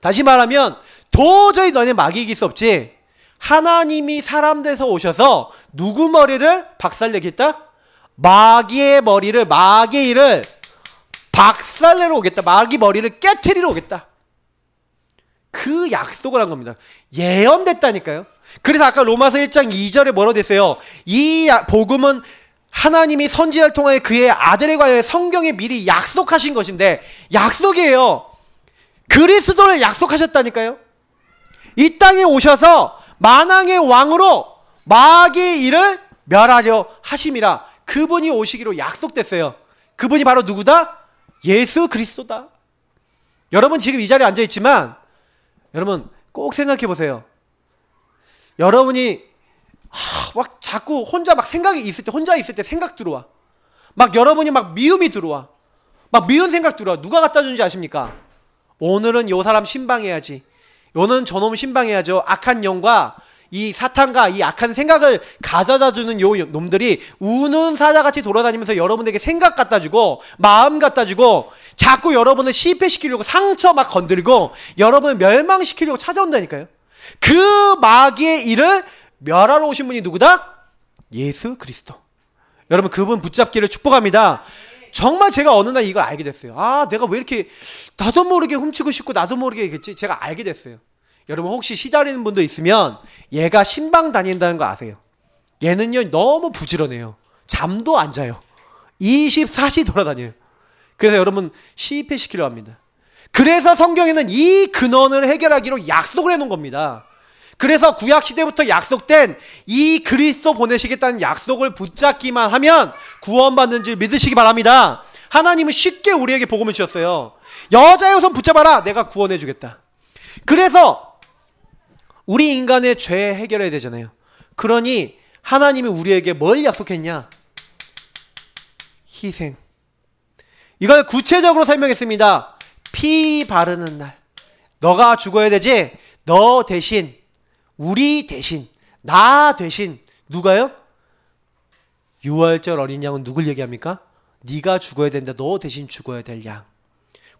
[SPEAKER 1] 다시 말하면 도저히 너네 마귀 이길 수 없지. 하나님이 사람 돼서 오셔서 누구 머리를 박살내겠다? 마귀의 머리를, 마귀의 일을 박살내러 오겠다. 마귀 머리를 깨트리러 오겠다. 그 약속을 한 겁니다. 예언됐다니까요. 그래서 아까 로마서 1장 2절에 뭐라고 됐어요? 이 복음은 하나님이 선지자를 통하여 그의 아들에 관하여 성경에 미리 약속하신 것인데, 약속이에요. 그리스도를 약속하셨다니까요. 이 땅에 오셔서 만왕의 왕으로 마귀의 일을 멸하려 하심이라. 그분이 오시기로 약속됐어요. 그분이 바로 누구다? 예수 그리스도다. 여러분 지금 이 자리에 앉아있지만 여러분 꼭 생각해 보세요. 여러분이 막 자꾸 혼자 막 생각이 있을 때, 혼자 있을 때 생각 들어와. 막 여러분이 막 미움이 들어와. 막 미운 생각 들어와. 누가 갖다 주는지 아십니까? 오늘은 요 사람 신방해야지. 오늘은 저놈 신방해야죠. 악한 영과 이 사탄과 이 악한 생각을 가져다 주는 요 놈들이 우는 사자같이 돌아다니면서 여러분에게 생각 갖다 주고 마음 갖다 주고 자꾸 여러분을 실패시키려고 상처 막 건드리고 여러분을 멸망시키려고 찾아온다니까요. 그 마귀의 일을 멸하러 오신 분이 누구다? 예수 그리스도. 여러분 그분 붙잡기를 축복합니다. 정말 제가 어느 날 이걸 알게 됐어요. 아, 내가 왜 이렇게 나도 모르게 훔치고 싶고 나도 모르게 했겠지? 제가 알게 됐어요. 여러분 혹시 시달리는 분도 있으면 얘가 신방 다닌다는 거 아세요? 얘는요 너무 부지런해요. 잠도 안 자요. 24시 돌아다녀요. 그래서 여러분 실패시키려 합니다. 그래서 성경에는 이 근원을 해결하기로 약속을 해놓은 겁니다. 그래서 구약시대부터 약속된 이 그리스도 보내시겠다는 약속을 붙잡기만 하면 구원받는 줄 믿으시기 바랍니다. 하나님은 쉽게 우리에게 복음을 주셨어요. 여자의 후손 붙잡아라. 내가 구원해 주겠다. 그래서 우리 인간의 죄 해결해야 되잖아요. 그러니 하나님이 우리에게 뭘 약속했냐? 희생. 이걸 구체적으로 설명했습니다. 피 바르는 날. 너가 죽어야 되지? 너 대신, 우리 대신, 나 대신. 누가요? 유월절 어린 양은 누굴 얘기합니까? 네가 죽어야 된다. 너 대신 죽어야 될 양.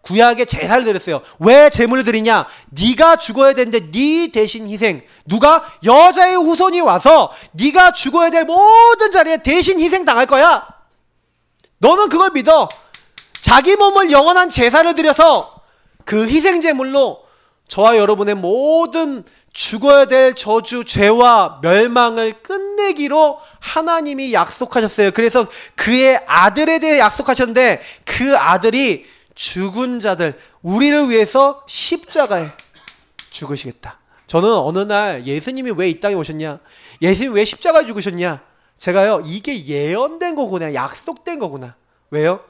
[SPEAKER 1] 구약에 제사를 드렸어요. 왜 제물을 드리냐? 네가 죽어야 되는데 네 대신 희생. 누가? 여자의 후손이 와서 네가 죽어야 될 모든 자리에 대신 희생 당할 거야. 너는 그걸 믿어. 자기 몸을 영원한 제사를 드려서 그 희생 제물로 저와 여러분의 모든 죽어야 될 저주, 죄와 멸망을 끝내기로 하나님이 약속하셨어요. 그래서 그의 아들에 대해 약속하셨는데 그 아들이 죽은 자들, 우리를 위해서 십자가에 죽으시겠다. 저는 어느 날 예수님이 왜 이 땅에 오셨냐? 예수님이 왜 십자가에 죽으셨냐? 제가요, 이게 예언된 거구나, 약속된 거구나. 왜요?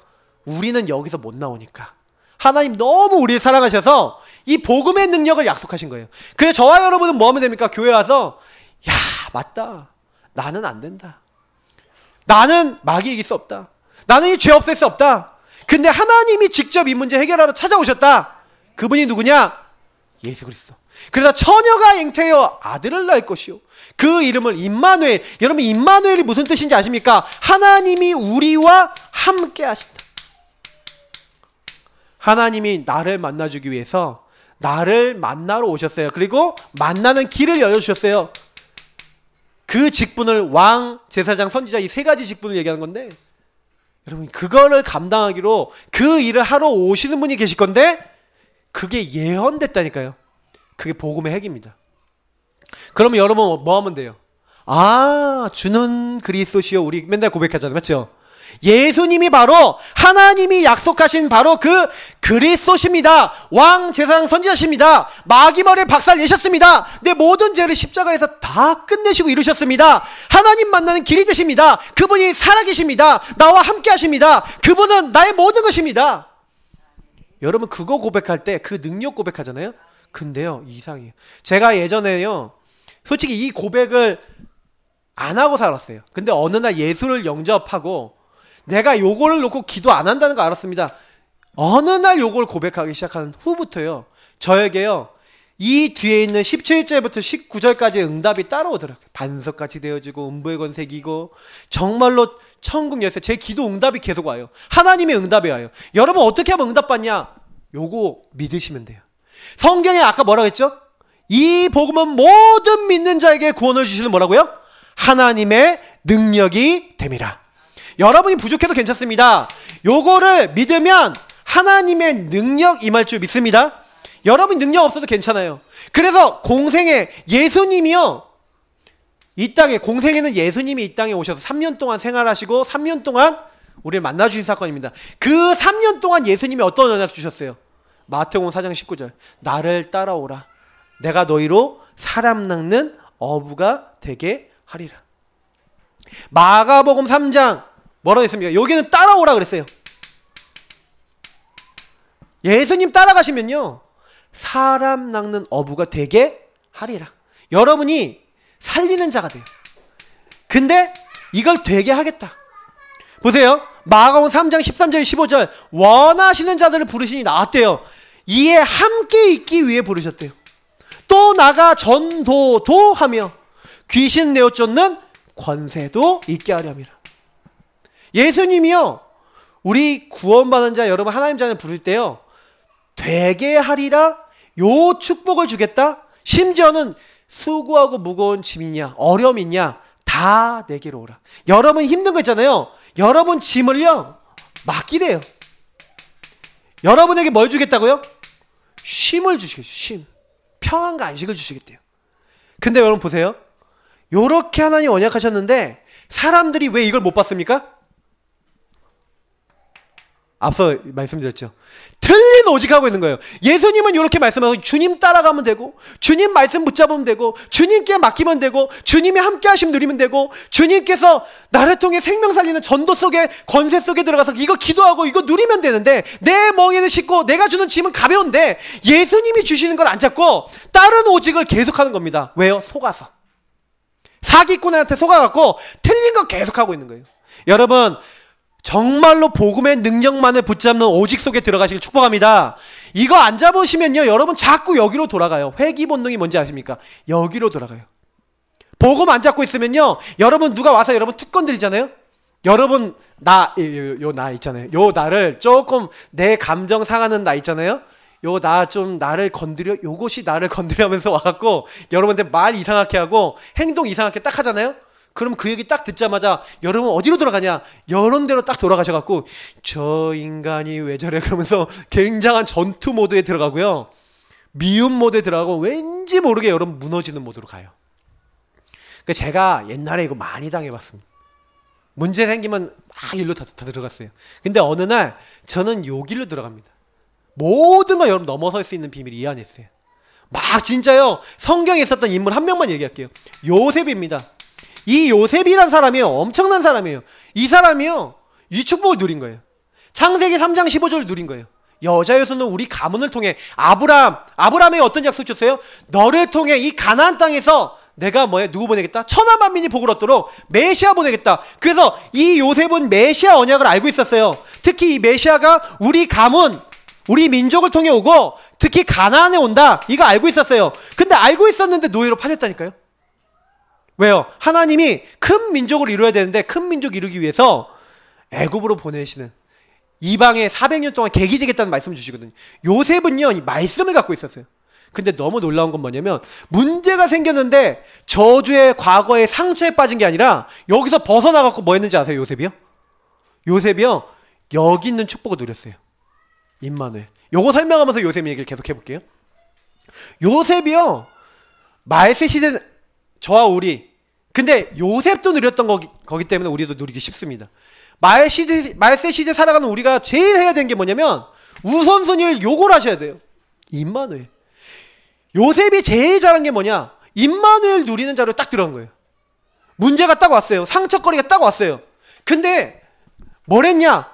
[SPEAKER 1] 우리는 여기서 못 나오니까. 하나님 너무 우리를 사랑하셔서 이 복음의 능력을 약속하신 거예요. 그래서 저와 여러분은 뭐 하면 됩니까? 교회 와서 야, 맞다. 나는 안 된다. 나는 마귀 이길 수 없다. 나는 이 죄 없앨 수 없다. 근데 하나님이 직접 이 문제 해결하러 찾아오셨다. 그분이 누구냐? 예수 그리스도. 그래서 처녀가 잉태하여 아들을 낳을 것이요. 그 이름을 임마누엘. 여러분, 임마누엘이 무슨 뜻인지 아십니까? 하나님이 우리와 함께 하신다. 하나님이 나를 만나주기 위해서 나를 만나러 오셨어요. 그리고 만나는 길을 열어주셨어요. 그 직분을 왕, 제사장, 선지자, 이 세 가지 직분을 얘기하는 건데, 여러분, 그거를 감당하기로 그 일을 하러 오시는 분이 계실 건데, 그게 예언됐다니까요. 그게 복음의 핵입니다. 그러면 여러분 뭐 하면 돼요? 아, 주는 그리스도시요. 우리 맨날 고백하잖아요. 맞죠? 예수님이 바로 하나님이 약속하신 바로 그 그리스도십니다. 왕, 제사장, 선지자십니다. 마귀 머리에 박살 내셨습니다. 내 모든 죄를 십자가에서 다 끝내시고 이루셨습니다. 하나님 만나는 길이 되십니다. 그분이 살아계십니다. 나와 함께 하십니다. 그분은 나의 모든 것입니다. 여러분, 그거 고백할 때 그 능력 고백하잖아요. 근데요, 이상해요. 제가 예전에요, 솔직히 이 고백을 안 하고 살았어요. 근데 어느 날 예수를 영접하고 내가 요거를 놓고 기도 안 한다는 거 알았습니다. 어느 날 요걸 고백하기 시작한 후부터요, 저에게요, 이 뒤에 있는 17절부터 19절까지의 응답이 따라오더라고요. 반석같이 되어지고 음부의 권세기고 정말로 천국 열쇠. 제 기도 응답이 계속 와요. 하나님의 응답이 와요. 여러분, 어떻게 하면 응답받냐? 요거 믿으시면 돼요. 성경에 아까 뭐라고 했죠? 이 복음은 모든 믿는 자에게 구원을 주시는 뭐라고요? 하나님의 능력이 됨이라. 여러분이 부족해도 괜찮습니다. 요거를 믿으면 하나님의 능력 임할 줄 믿습니다. 여러분 능력 없어도 괜찮아요. 그래서 공생에 예수님이요, 이 땅에, 공생에는 예수님이 이 땅에 오셔서 3년 동안 생활하시고 3년 동안 우리를 만나주신 사건입니다. 그 3년 동안 예수님이 어떤 언약 주셨어요? 마태복음 4장 19절. 나를 따라오라. 내가 너희로 사람 낚는 어부가 되게 하리라. 마가복음 3장 뭐라고 했습니까? 여기는 따라오라 그랬어요. 예수님 따라가시면요, 사람 낚는 어부가 되게 하리라. 여러분이 살리는 자가 돼요. 근데 이걸 되게 하겠다. 보세요. 마가복음 3장 13절 15절. 원하시는 자들을 부르시니 나왔대요. 이에 함께 있기 위해 부르셨대요. 또 나가 전도도 하며 귀신 내어 쫓는 권세도 있게 하렴이라. 예수님이요, 우리 구원받은 자, 여러분 하나님 자녀 부를 때요, 되게 하리라, 요 축복을 주겠다. 심지어는 수고하고 무거운 짐이냐 어려움이 있냐 다 내게로 오라. 여러분 힘든 거 있잖아요. 여러분 짐을요 맡기래요. 여러분에게 뭘 주겠다고요? 쉼을 주시겠죠. 쉼, 평안과 안식을 주시겠대요. 근데 여러분 보세요. 요렇게 하나님 언약하셨는데 사람들이 왜 이걸 못 봤습니까? 앞서 말씀드렸죠. 틀린 오직하고 있는 거예요. 예수님은 이렇게 말씀하고 주님 따라가면 되고, 주님 말씀 붙잡으면 되고, 주님께 맡기면 되고, 주님이 함께 하심 누리면 되고, 주님께서 나를 통해 생명 살리는 전도 속에, 권세 속에 들어가서 이거 기도하고 이거 누리면 되는데, 내 멍에는 싣고 내가 주는 짐은 가벼운데 예수님이 주시는 걸 안 잡고 다른 오직을 계속하는 겁니다. 왜요? 속아서. 사기꾼한테 속아갖고 틀린 거 계속하고 있는 거예요. 여러분, 정말로 복음의 능력만을 붙잡는 오직 속에 들어가시길 축복합니다. 이거 안 잡으시면요, 여러분 자꾸 여기로 돌아가요. 회귀 본능이 뭔지 아십니까? 여기로 돌아가요. 복음 안 잡고 있으면요, 여러분 누가 와서 여러분 특권 드리잖아요. 여러분 나 있잖아요. 요 나를 조금 내 감정 상하는 나 있잖아요. 요 나 좀 나를 건드려, 요것이 나를 건드려 하면서 와갖고 여러분한테 말 이상하게 하고 행동 이상하게 딱 하잖아요. 그럼 그 얘기 딱 듣자마자 여러분 어디로 돌아가냐? 이런 데로 딱 돌아가셔갖고 저 인간이 왜 저래? 그러면서 굉장한 전투 모드에 들어가고요. 미운 모드에 들어가고 왠지 모르게 여러분 무너지는 모드로 가요. 그러니까 제가 옛날에 이거 많이 당해봤습니다. 문제 생기면 막 일로 다 들어갔어요. 근데 어느 날 저는 요 길로 들어갑니다. 모든 걸 여러분 넘어설 수 있는 비밀이 이 안에 있어요. 막 진짜요. 성경에 있었던 인물 한 명만 얘기할게요. 요셉입니다. 이 요셉이란 사람이요, 엄청난 사람이에요. 이 사람이요, 이 축복을 누린 거예요. 창세기 3장 15절을 누린 거예요. 여자여서는 우리 가문을 통해 아브라함에게 어떤 약속 줬어요? 너를 통해 이 가나안 땅에서 내가 누구 보내겠다? 천하 만민이 복을 얻도록 메시아 보내겠다. 그래서 이 요셉은 메시아 언약을 알고 있었어요. 특히 이 메시아가 우리 가문, 우리 민족을 통해 오고 특히 가나안에 온다. 이거 알고 있었어요. 근데 알고 있었는데 노예로 팔렸다니까요. 왜요? 하나님이 큰 민족을 이루어야 되는데 큰 민족 이루기 위해서 애굽으로 보내시는 이방에 400년 동안 객이 되겠다는 말씀을 주시거든요. 요셉은요, 이 말씀을 갖고 있었어요. 근데 너무 놀라운 건 뭐냐면 문제가 생겼는데 저주의 과거의 상처에 빠진 게 아니라 여기서 벗어나갖고 뭐 했는지 아세요? 요셉이요? 요셉이요, 여기 있는 축복을 누렸어요. 임마누엘. 요거 설명하면서 요셉 얘기를 계속 해볼게요. 요셉이요, 말세 시대 저와 우리, 근데 요셉도 누렸던 거기 때문에 우리도 누리기 쉽습니다. 말세 시대 살아가는 우리가 제일 해야 되는 게 뭐냐면 우선순위를 요걸 하셔야 돼요. 임마누엘. 요셉이 제일 잘한 게 뭐냐? 임마누엘 누리는 자리로 딱 들어간 거예요. 문제가 딱 왔어요. 상처거리가 딱 왔어요. 근데 뭐랬냐?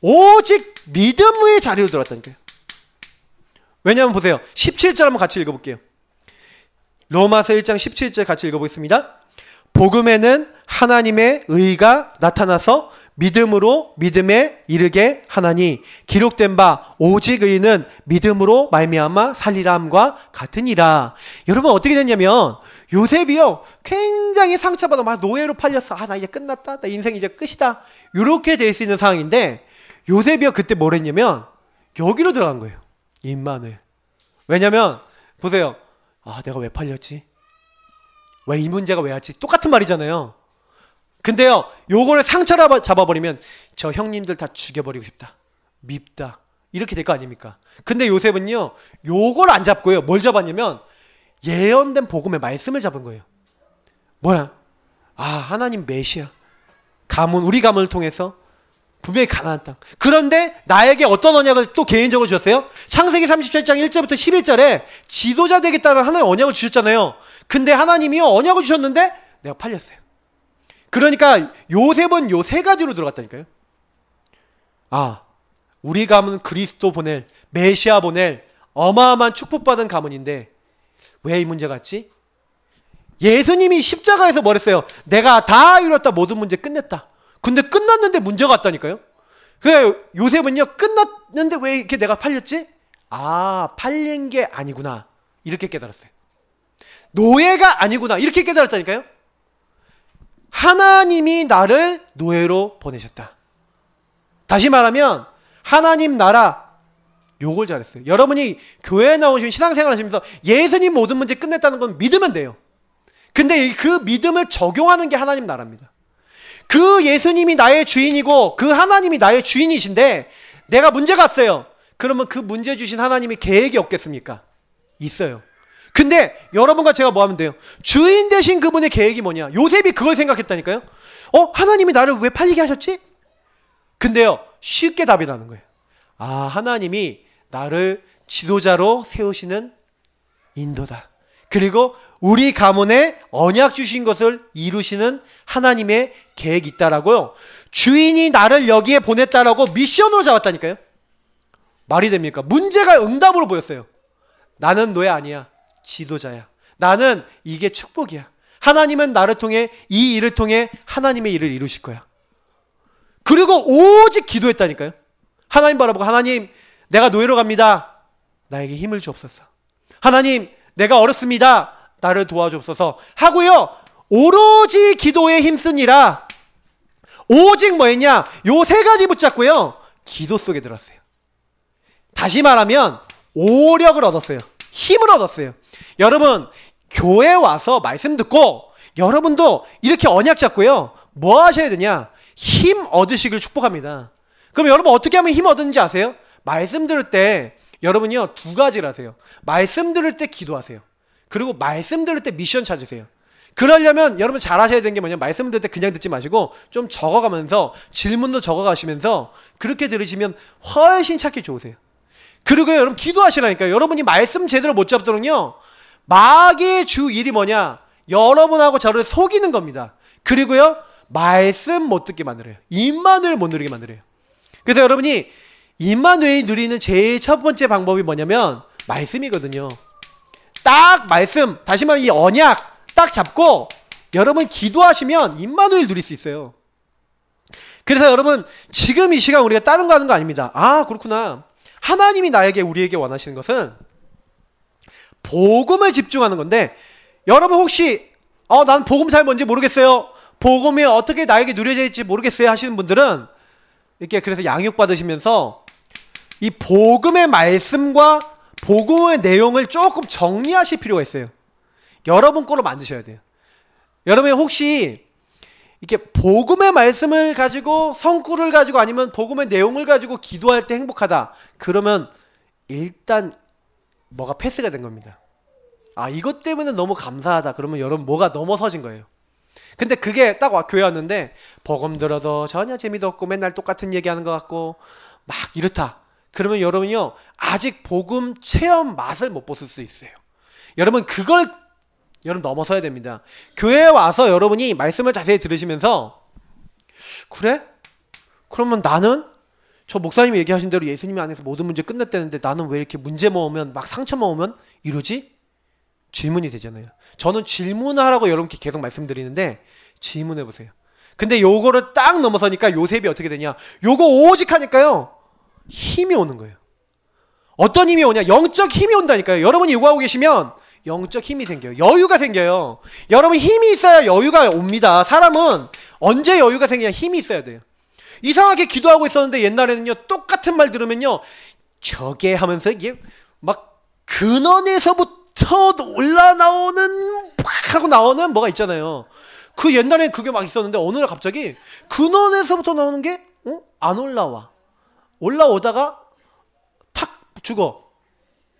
[SPEAKER 1] 오직 믿음의 자리로 들어갔다니까요. 왜냐하면 보세요. 17절 한번 같이 읽어볼게요. 로마서 1장 17절 같이 읽어보겠습니다. 복음에는 하나님의 의가 나타나서 믿음으로 믿음에 이르게 하나니 기록된 바 오직 의는 믿음으로 말미암아 살리람과 같으니라. 여러분 어떻게 됐냐면 요셉이요, 굉장히 상처받아 막 노예로 팔렸어. 나 이제 끝났다. 나 인생 이제 끝이다. 이렇게 될 수 있는 상황인데 요셉이요, 그때 뭘 했냐면 여기로 들어간 거예요. 임마누엘. 왜냐면 보세요. 내가 왜 팔렸지? 왜 이 문제가 왜 왔지? 똑같은 말이잖아요. 근데요, 요거를 상처로 잡아버리면 저 형님들 다 죽여버리고 싶다, 밉다, 이렇게 될 거 아닙니까? 근데 요셉은요, 요걸 안 잡고요, 뭘 잡았냐면 예언된 복음의 말씀을 잡은 거예요. 뭐야? 하나님 메시아 가문, 우리 가문을 통해서 분명히 가나안 땅. 그런데 나에게 어떤 언약을 또 개인적으로 주셨어요? 창세기 37장 1절부터 11절에 지도자 되겠다는 하나의 언약을 주셨잖아요. 근데 하나님이요, 언약을 주셨는데 내가 팔렸어요. 그러니까 요셉은 요 세 가지로 들어갔다니까요. 우리 가문 그리스도 보낼, 메시아 보낼 어마어마한 축복받은 가문인데 왜 이 문제가 왔지? 예수님이 십자가에서 뭐랬어요? 내가 다 이뤘다, 모든 문제 끝냈다. 근데 끝났는데 문제가 왔다니까요. 그래, 요셉은요, 끝났는데 왜 이렇게 내가 팔렸지? 팔린 게 아니구나, 이렇게 깨달았어요. 노예가 아니구나, 이렇게 깨달았다니까요. 하나님이 나를 노예로 보내셨다. 다시 말하면 하나님 나라, 요걸 잘했어요. 여러분이 교회에 나오시면 신앙생활 하시면서 예수님 모든 문제 끝냈다는 건 믿으면 돼요. 근데 그 믿음을 적용하는 게 하나님 나라입니다. 그 예수님이 나의 주인이고 그 하나님이 나의 주인이신데 내가 문제가 왔어요. 그러면 그 문제 주신 하나님이 계획이 없겠습니까? 있어요. 근데 여러분과 제가 뭐 하면 돼요? 주인 되신 그분의 계획이 뭐냐? 요셉이 그걸 생각했다니까요. 하나님이 나를 왜 팔리게 하셨지? 근데요, 쉽게 답이 나는 거예요. 하나님이 나를 지도자로 세우시는 인도다. 그리고 우리 가문에 언약 주신 것을 이루시는 하나님의 계획이 있다라고요. 주인이 나를 여기에 보냈다라고 미션으로 잡았다니까요. 말이 됩니까? 문제가 응답으로 보였어요. 나는 노예 아니야, 지도자야. 나는 이게 축복이야. 하나님은 나를 통해, 이 일을 통해 하나님의 일을 이루실 거야. 그리고 오직 기도했다니까요. 하나님 바라보고, 하나님 내가 노예로 갑니다, 나에게 힘을 주옵소서. 하나님 내가 어렵습니다, 나를 도와주옵소서 하고요, 오로지 기도에 힘쓰니라. 오직 뭐 했냐? 요 세 가지 붙잡고요, 기도 속에 들었어요. 다시 말하면 오력을 얻었어요. 힘을 얻었어요. 여러분, 교회 와서 말씀 듣고 여러분도 이렇게 언약 잡고요, 뭐 하셔야 되냐? 힘 얻으시길 축복합니다. 그럼 여러분 어떻게 하면 힘 얻는지 아세요? 말씀 들을 때 여러분요, 두 가지를 하세요. 말씀 들을 때 기도하세요. 그리고 말씀 들을 때 미션 찾으세요. 그러려면 여러분 잘 하셔야 되는 게 뭐냐면, 말씀 들을 때 그냥 듣지 마시고 좀 적어가면서 질문도 적어가시면서 그렇게 들으시면 훨씬 찾기 좋으세요. 그리고 여러분 기도하시라니까요. 여러분이 말씀 제대로 못 잡도록요, 마귀의 주 일이 뭐냐, 여러분하고 저를 속이는 겁니다. 그리고요, 말씀 못 듣게 만들어요. 임마누엘 못 누리게 만들어요. 그래서 여러분이 임마누엘이 누리는 제일 첫 번째 방법이 뭐냐면 말씀이거든요. 딱 말씀, 다시 말해 이 언약 딱 잡고 여러분 기도하시면 임마누엘 누릴 수 있어요. 그래서 여러분 지금 이 시간 우리가 다른 거 하는 거 아닙니다. 아, 그렇구나. 하나님이 우리에게 원하시는 것은 복음에 집중하는 건데, 여러분 혹시 난 복음 잘 뭔지 모르겠어요, 복음이 어떻게 나에게 누려져 있지 모르겠어요 하시는 분들은 이렇게 그래서 양육 받으시면서 이 복음의 말씀과 복음의 내용을 조금 정리하실 필요가 있어요. 여러분 거로 만드셔야 돼요. 여러분 혹시 이렇게 복음의 말씀을 가지고, 성구를 가지고, 아니면 복음의 내용을 가지고 기도할 때 행복하다, 그러면 일단 뭐가 패스가 된 겁니다. 아, 이것 때문에 너무 감사하다, 그러면 여러분 뭐가 넘어서진 거예요. 근데 그게 딱 교회 왔는데 복음 들어도 전혀 재미도 없고 맨날 똑같은 얘기하는 것 같고 막 이렇다, 그러면 여러분이요 아직 복음 체험 맛을 못 보실 수 있어요. 여러분 그걸 여러분 넘어서야 됩니다. 교회에 와서 여러분이 말씀을 자세히 들으시면서, 그래? 그러면 나는 저 목사님이 얘기하신 대로 예수님 안에서 모든 문제 끝냈다는데 나는 왜 이렇게 문제만 오면, 막 상처만 오면 이러지? 질문이 되잖아요. 저는 질문하라고 여러분께 계속 말씀드리는데 질문해 보세요. 근데 요거를 딱 넘어서니까 요셉이 어떻게 되냐, 요거 오직 하니까요 힘이 오는 거예요. 어떤 힘이 오냐, 영적 힘이 온다니까요. 여러분이 요구하고 계시면 영적 힘이 생겨요. 여유가 생겨요. 여러분 힘이 있어야 여유가 옵니다. 사람은 언제 여유가 생기냐, 힘이 있어야 돼요. 이상하게 기도하고 있었는데 옛날에는요 똑같은 말 들으면요 저게 하면서 이게 막 근원에서부터 올라 나오는 팍 하고 나오는 뭐가 있잖아요. 그 옛날엔 그게 막 있었는데 어느 날 갑자기 근원에서부터 나오는 게 안 올라와. 올라오다가 탁 죽어.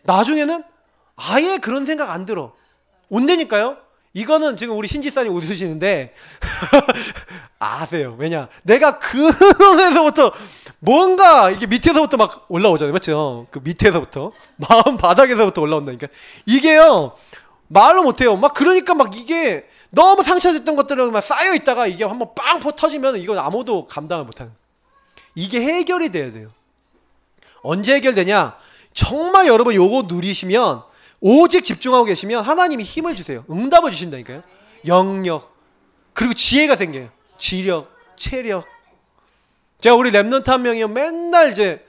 [SPEAKER 1] 나중에는 아예 그런 생각 안 들어. 온다니까요. 이거는 지금 우리 신지사님 웃으시는데 아세요. 왜냐, 내가 근원에서부터 뭔가 이게 밑에서부터 막 올라오잖아요. 맞죠? 그 밑에서부터 마음 바닥에서부터 올라온다니까. 이게요 말로 못해요. 막 그러니까 막 이게 너무 상처됐던 것들은 막 쌓여 있다가 이게 한번 빵 터지면 이건 아무도 감당을 못하는, 이게 해결이 돼야 돼요. 언제 해결되냐, 정말 여러분 요거 누리시면, 오직 집중하고 계시면 하나님이 힘을 주세요. 응답을 주신다니까요. 영력, 그리고 지혜가 생겨요. 지력, 체력. 제가 우리 랩런트 한 명이 맨날 이제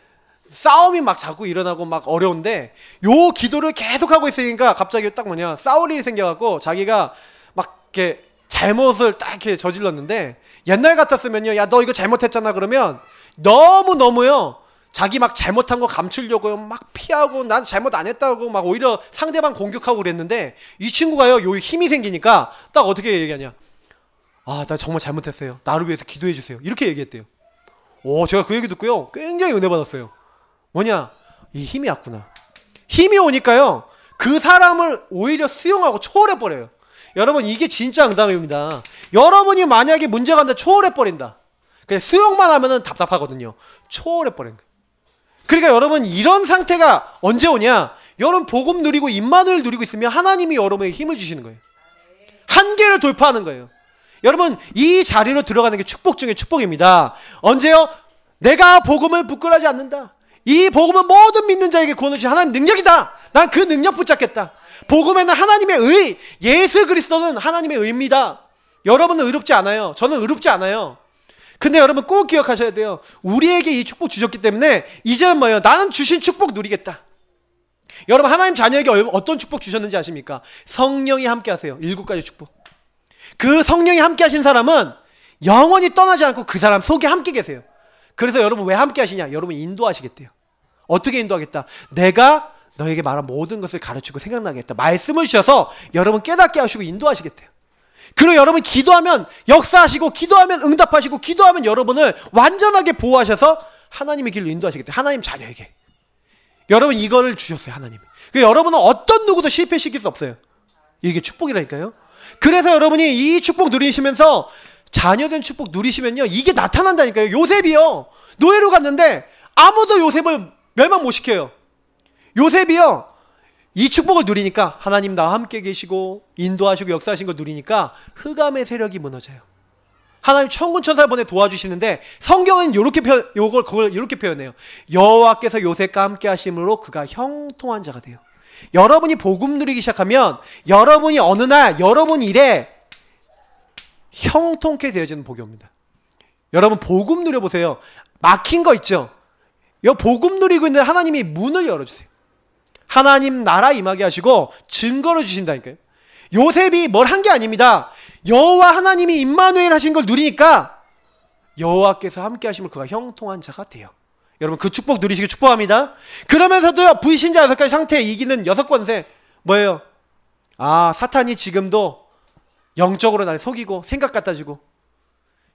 [SPEAKER 1] 싸움이 막 자꾸 일어나고 막 어려운데 요 기도를 계속 하고 있으니까 갑자기 딱 뭐냐, 싸울 일이 생겨갖고 자기가 막 이렇게 잘못을 딱 이렇게 저질렀는데, 옛날 같았으면요 야 너 이거 잘못했잖아 그러면 너무너무요 자기 막 잘못한 거 감추려고요 막 피하고 난 잘못 안 했다고 막 오히려 상대방 공격하고 그랬는데, 이 친구가요 요 힘이 생기니까 딱 어떻게 얘기하냐, 아 나 정말 잘못했어요, 나를 위해서 기도해 주세요, 이렇게 얘기했대요. 오, 제가 그 얘기 듣고요 굉장히 은혜 받았어요. 뭐냐, 이 힘이 왔구나. 힘이 오니까요 그 사람을 오히려 수용하고 초월해 버려요. 여러분 이게 진짜 응답입니다. 여러분이 만약에 문제가 있는데 초월해 버린다, 그냥 수용만 하면은 답답하거든요. 초월해 버린 거예요. 그러니까 여러분 이런 상태가 언제 오냐, 여러분 복음 누리고 임마누엘 누리고 있으면 하나님이 여러분에게 힘을 주시는 거예요. 한계를 돌파하는 거예요. 여러분 이 자리로 들어가는 게 축복 중에 축복입니다. 언제요? 내가 복음을 부끄러워하지 않는다. 이 복음은 모든 믿는 자에게 구원을 주신 하나님 능력이다. 난 그 능력 붙잡겠다. 복음에는 하나님의 의, 예수 그리스도는 하나님의 의입니다. 여러분은 의롭지 않아요. 저는 의롭지 않아요. 근데 여러분 꼭 기억하셔야 돼요. 우리에게 이 축복 주셨기 때문에 이제는 뭐예요? 나는 주신 축복 누리겠다. 여러분 하나님 자녀에게 어떤 축복 주셨는지 아십니까? 성령이 함께 하세요. 7가지 축복. 그 성령이 함께 하신 사람은 영원히 떠나지 않고 그 사람 속에 함께 계세요. 그래서 여러분 왜 함께 하시냐? 여러분 인도하시겠대요. 어떻게 인도하겠다? 내가 너에게 말한 모든 것을 가르치고 생각나게 했다. 말씀을 주셔서 여러분 깨닫게 하시고 인도하시겠대요. 그리고 여러분 기도하면 역사하시고, 기도하면 응답하시고, 기도하면 여러분을 완전하게 보호하셔서 하나님의 길로 인도하시겠대요. 하나님 자녀에게. 여러분 이거를 주셨어요, 하나님이. 그러니까 여러분은 어떤 누구도 실패시킬 수 없어요. 이게 축복이라니까요. 그래서 여러분이 이 축복 누리시면서 자녀된 축복 누리시면요, 이게 나타난다니까요. 요셉이요, 노예로 갔는데 아무도 요셉을 멸망 못 시켜요. 요셉이요, 이 축복을 누리니까 하나님 나와 함께 계시고 인도하시고 역사하신 걸 누리니까 흑암의 세력이 무너져요. 하나님 천군 천사를 보내 도와주시는데 성경은 그걸 이렇게 표현해요. 여호와께서 요셉과 함께 하심으로 그가 형통한 자가 돼요. 여러분이 복음 누리기 시작하면 여러분이 어느 날 여러분 일에 형통케 되어지는 복이 옵니다. 여러분 복음 누려보세요. 막힌 거 있죠? 이 복음 누리고 있는 하나님이 문을 열어주세요. 하나님 나라 임하게 하시고 증거를 주신다니까요. 요셉이 뭘 한 게 아닙니다. 여호와 하나님이 임마누엘 하신 걸 누리니까 여호와께서 함께 하시면 그가 형통한 자가 돼요. 여러분 그 축복 누리시길 축복합니다. 그러면서도요, 불신자 6가지 상태에 이기는 6권세 뭐예요? 아, 사탄이 지금도 영적으로 나를 속이고 생각 갖다 주고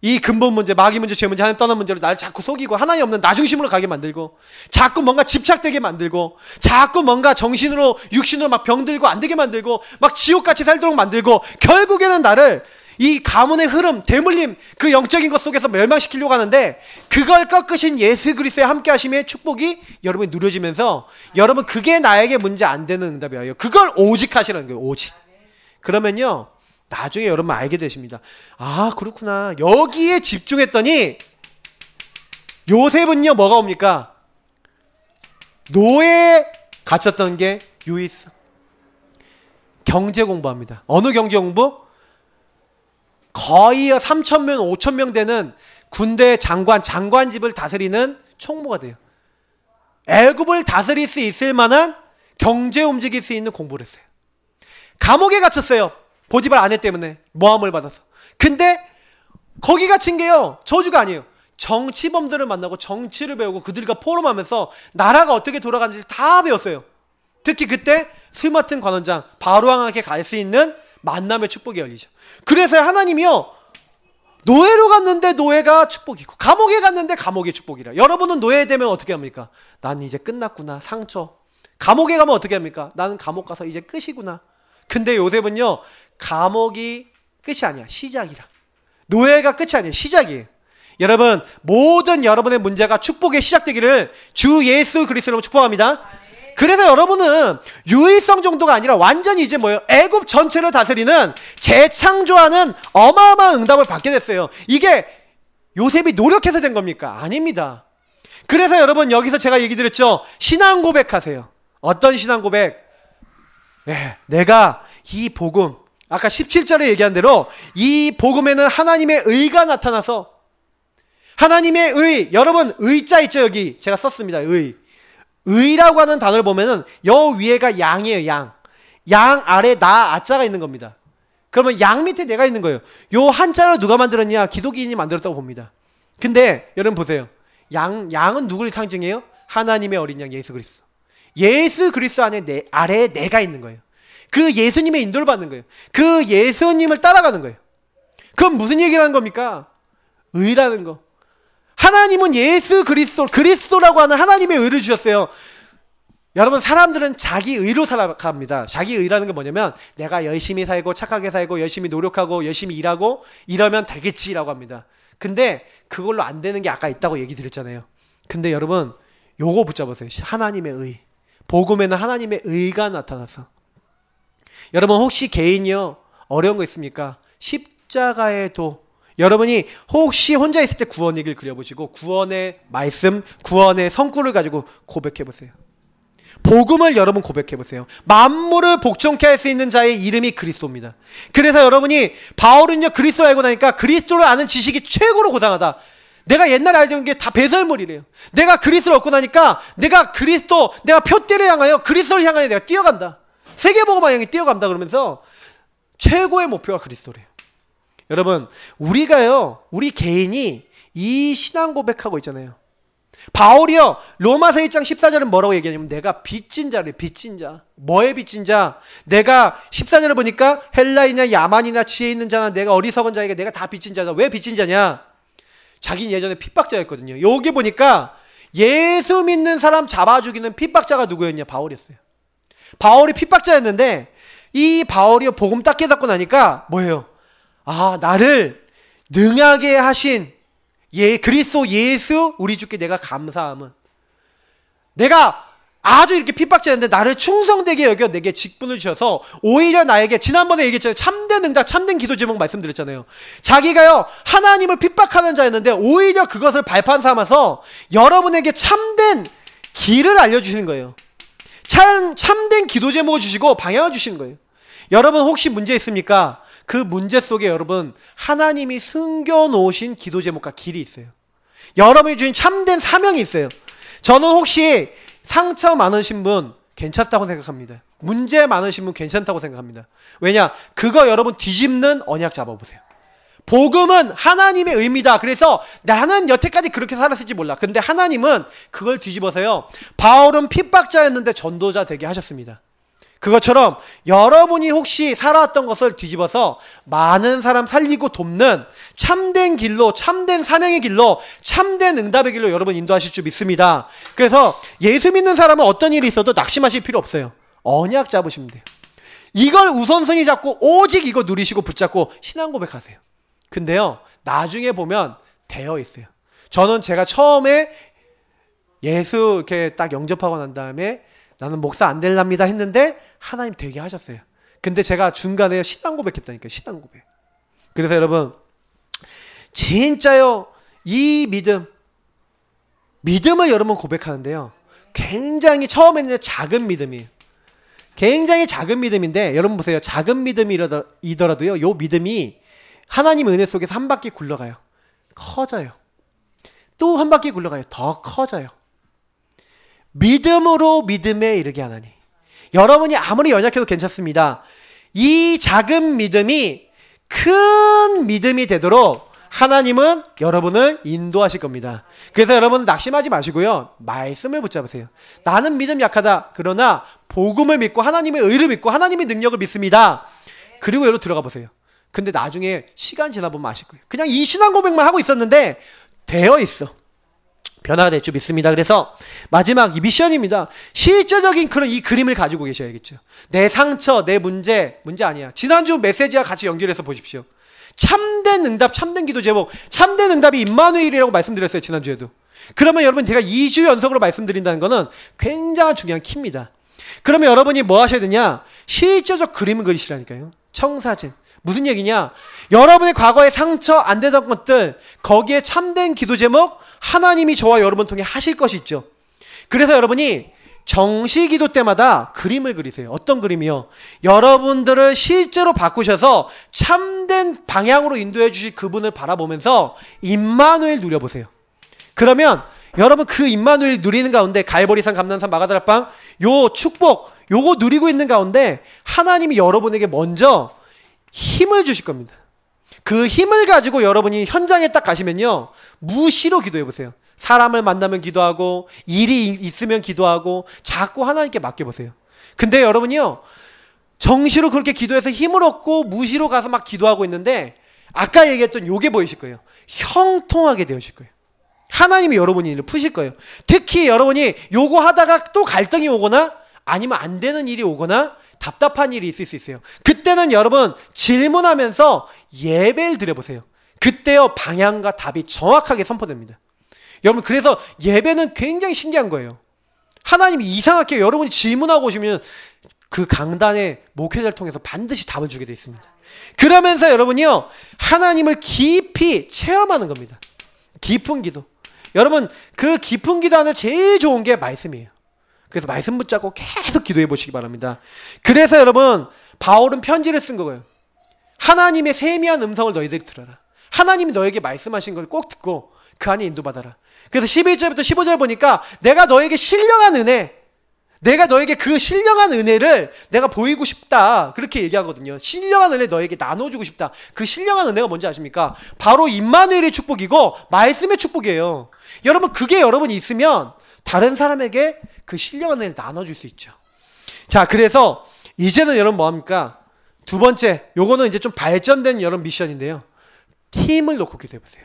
[SPEAKER 1] 이 근본 문제, 마귀 문제, 죄 문제, 하나님 떠난 문제로 나를 자꾸 속이고 하나님 없는 나중심으로 가게 만들고 자꾸 뭔가 집착되게 만들고 자꾸 뭔가 정신으로 육신으로 막 병들고 안 되게 만들고 막 지옥같이 살도록 만들고 결국에는 나를 이 가문의 흐름, 대물림, 그 영적인 것 속에서 멸망시키려고 하는데 그걸 꺾으신 예수 그리스도의 함께 하심의 축복이 여러분이 누려지면서 여러분 그게 나에게 문제 안 되는 응답이에요. 그걸 오직 하시라는 거예요. 오직. 그러면요 나중에 여러분 알게 되십니다. 아 그렇구나. 여기에 집중했더니 요셉은요 뭐가 옵니까? 노예에 갇혔던 게 유익. 경제 공부합니다. 어느 경제 공부? 거의 3,000명, 5,000명 되는 군대 장관집을 다스리는 총무가 돼요. 애굽을 다스릴 수 있을 만한 경제 움직일 수 있는 공부를 했어요. 감옥에 갇혔어요. 보디발 아내 때문에 모함을 받아서. 근데 거기 갇힌 게요 저주가 아니에요. 정치범들을 만나고 정치를 배우고 그들과 포럼하면서 나라가 어떻게 돌아가는지 다 배웠어요. 특히 그때 스마튼 관원장 바로왕에게 갈 수 있는 만남의 축복이 열리죠. 그래서 하나님이요 노예로 갔는데 노예가 축복이고 감옥에 갔는데 감옥의 축복이라. 여러분은 노예되면 어떻게 합니까? 나는 이제 끝났구나. 상처. 감옥에 가면 어떻게 합니까? 나는 감옥 가서 이제 끝이구나. 근데 요셉은요 감옥이 끝이 아니야. 시작이라. 노예가 끝이 아니야. 시작이에요. 여러분 모든 여러분의 문제가 축복의 시작되기를 주 예수 그리스도로 축복합니다. 그래서 여러분은 유의성 정도가 아니라 완전히 이제 뭐예요? 애굽 전체를 다스리는 재창조하는 어마어마한 응답을 받게 됐어요. 이게 요셉이 노력해서 된 겁니까? 아닙니다. 그래서 여러분 여기서 제가 얘기 드렸죠. 신앙 고백하세요. 어떤 신앙 고백? 네, 내가 이 복음 아까 17절에 얘기한 대로 이 복음에는 하나님의 의가 나타나서 하나님의 의, 여러분 의자 있죠 여기 제가 썼습니다. 의라고 하는 단어를 보면은 여 위에가 양이에요. 양 아래 나 아자가 있는 겁니다. 그러면 양 밑에 내가 있는 거예요. 요 한자를 누가 만들었냐? 기독인이 만들었다고 봅니다. 근데 여러분 보세요. 양은 누구를 상징해요? 하나님의 어린 양 예수 그리스도. 예수 그리스도 아래에 내가 있는 거예요. 그 예수님의 인도를 받는 거예요. 그 예수님을 따라가는 거예요. 그럼 무슨 얘기를 하는 겁니까? 의라는 거. 하나님은 예수 그리스도라고 하는 하나님의 의를 주셨어요. 여러분 사람들은 자기 의로 살아갑니다. 자기 의라는 게 뭐냐면 내가 열심히 살고 착하게 살고 열심히 노력하고 열심히 일하고 이러면 되겠지라고 합니다. 근데 그걸로 안 되는 게 아까 있다고 얘기 드렸잖아요. 근데 여러분 요거 붙잡으세요. 하나님의 의. 복음에는 하나님의 의가 나타나서. 여러분 혹시 개인이요 어려운 거 있습니까? 십자가의 도. 여러분이 혹시 혼자 있을 때 구원의 길 그려보시고 구원의 말씀, 구원의 성구를 가지고 고백해보세요. 복음을 여러분 고백해보세요. 만물을 복종케 할 수 있는 자의 이름이 그리스도입니다. 그래서 여러분이 바울은요 그리스도를 알고 나니까 그리스도를 아는 지식이 최고로 고상하다. 내가 옛날에 알던 게 다 배설물이래요. 내가 그리스도를 얻고 나니까 내가 표대를 향하여 그리스도를 향하여 내가 뛰어간다. 세계복음을 향해 뛰어간다 그러면서 최고의 목표가 그리스도래요. 여러분 우리 개인이 이 신앙 고백하고 있잖아요. 바울이요 로마서 1장 14절은 뭐라고 얘기하냐면 내가 빚진 자래. 빚진 자. 뭐에 빚진 자? 내가 14절을 보니까 헬라이나 야만이나 지혜 있는 자나 내가 어리석은 자에게 내가 다 빚진 자다. 왜 빚진 자냐? 자기는 예전에 핍박자였거든요. 여기 보니까 예수 믿는 사람 잡아 죽이는 핍박자가 누구였냐? 바울이었어요. 바울이 핍박자였는데 이 바울이 복음 딱 깨닫고 나니까 뭐예요? 아, 나를 능하게 하신 그리스도 예수 우리 주께 내가 감사함은, 내가 아주 이렇게 핍박자였는데 나를 충성되게 여겨 내게 직분을 주셔서 오히려 나에게, 지난번에 얘기했잖아요. 참된 응답, 참된 기도 제목 말씀드렸잖아요. 자기가요 하나님을 핍박하는 자였는데 오히려 그것을 발판 삼아서 여러분에게 참된 길을 알려주시는 거예요. 참된 기도 제목을 주시고 방향을 주시는 거예요. 여러분 혹시 문제 있습니까? 그 문제 속에 여러분 하나님이 숨겨놓으신 기도 제목과 길이 있어요. 여러분이 주신 참된 사명이 있어요. 저는 혹시 상처 많으신 분 괜찮다고 생각합니다. 문제 많으신 분 괜찮다고 생각합니다. 왜냐? 그거 여러분 뒤집는 언약 잡아보세요. 복음은 하나님의 의미다. 그래서 나는 여태까지 그렇게 살았을지 몰라. 근데 하나님은 그걸 뒤집어서요, 바울은 핍박자였는데 전도자 되게 하셨습니다. 그것처럼 여러분이 혹시 살아왔던 것을 뒤집어서 많은 사람 살리고 돕는 참된 길로, 참된 사명의 길로, 참된 응답의 길로 여러분 인도하실 줄 믿습니다. 그래서 예수 믿는 사람은 어떤 일이 있어도 낙심하실 필요 없어요. 언약 잡으시면 돼요. 이걸 우선순위 잡고 오직 이거 누리시고 붙잡고 신앙 고백하세요. 근데요, 나중에 보면 되어 있어요. 저는 제가 처음에 예수 이렇게 딱 영접하고 난 다음에 나는 목사 안 될랍니다 했는데 하나님 되게 하셨어요. 근데 제가 중간에 신앙 고백했다니까요. 신앙 고백. 그래서 여러분 진짜요, 이 믿음을 여러분 고백하는데요, 굉장히 처음에는 작은 믿음이에요. 굉장히 작은 믿음인데 여러분 보세요. 작은 믿음이더라도요, 요 믿음이 하나님 은혜 속에서 한 바퀴 굴러가요. 커져요. 또 한 바퀴 굴러가요. 더 커져요. 믿음으로 믿음에 이르게 하나니. 여러분이 아무리 연약해도 괜찮습니다. 이 작은 믿음이 큰 믿음이 되도록 하나님은 여러분을 인도하실 겁니다. 그래서 여러분 낙심하지 마시고요, 말씀을 붙잡으세요. 나는 믿음 약하다. 그러나 복음을 믿고 하나님의 의를 믿고 하나님의 능력을 믿습니다. 그리고 여기로 들어가 보세요. 근데 나중에 시간 지나보면 아실 거예요. 그냥 이 신앙 고백만 하고 있었는데 되어 있어. 변화가 될 줄 믿습니다. 그래서 마지막 이 미션입니다. 실제적인 그런 이 그림을 가지고 계셔야겠죠. 내 상처, 내 문제 아니야. 지난주 메시지와 같이 연결해서 보십시오. 참된 응답, 참된 기도 제목, 참된 응답이 임마누엘이라고 말씀드렸어요. 지난주에도. 그러면 여러분 제가 2주 연속으로 말씀드린다는 거는 굉장히 중요한 키입니다. 그러면 여러분이 뭐 하셔야 되냐? 실제적 그림을 그리시라니까요. 청사진. 무슨 얘기냐? 여러분의 과거의 상처 안 되던 것들, 거기에 참된 기도 제목, 하나님이 저와 여러분 통해 하실 것이 있죠. 그래서 여러분이 정시 기도 때마다 그림을 그리세요. 어떤 그림이요? 여러분들을 실제로 바꾸셔서 참된 방향으로 인도해 주실 그분을 바라보면서 임마누엘 누려보세요. 그러면 여러분 그 임마누엘 누리는 가운데 갈보리산, 감난산, 마가다락방 요 축복, 요거 누리고 있는 가운데 하나님이 여러분에게 먼저 힘을 주실 겁니다. 그 힘을 가지고 여러분이 현장에 딱 가시면요, 무시로 기도해 보세요. 사람을 만나면 기도하고 일이 있으면 기도하고 자꾸 하나님께 맡겨보세요. 근데 여러분이요, 정시로 그렇게 기도해서 힘을 얻고 무시로 가서 막 기도하고 있는데 아까 얘기했던 요게 보이실 거예요. 형통하게 되어질 거예요. 하나님이 여러분의 일을 푸실 거예요. 특히 여러분이 요거 하다가 또 갈등이 오거나 아니면 안 되는 일이 오거나 답답한 일이 있을 수 있어요. 그때는 여러분 질문하면서 예배를 드려보세요. 그때요 방향과 답이 정확하게 선포됩니다. 여러분 그래서 예배는 굉장히 신기한 거예요. 하나님이 이상하게 여러분이 질문하고 오시면 그 강단의 목회자를 통해서 반드시 답을 주게 되어 있습니다. 그러면서 여러분이요 하나님을 깊이 체험하는 겁니다. 깊은 기도. 여러분 그 깊은 기도하는 제일 좋은 게 말씀이에요. 그래서 말씀 붙잡고 계속 기도해 보시기 바랍니다. 그래서 여러분 바울은 편지를 쓴 거예요. 하나님의 세미한 음성을 너희들이 들어라. 하나님이 너에게 말씀하신 걸 꼭 듣고 그 안에 인도받아라. 그래서 11절부터 15절 보니까 내가 너에게 신령한 은혜, 내가 너에게 그 신령한 은혜를 내가 보이고 싶다. 그렇게 얘기하거든요. 신령한 은혜 너에게 나눠주고 싶다. 그 신령한 은혜가 뭔지 아십니까? 바로 임마누엘의 축복이고 말씀의 축복이에요. 여러분 그게 여러분이 있으면 다른 사람에게 그 신령한 은혜를 나눠줄 수 있죠. 자, 그래서 이제는 여러분 뭐합니까? 두 번째, 요거는 이제 좀 발전된 여러분 미션인데요. 팀을 놓고 기도해보세요.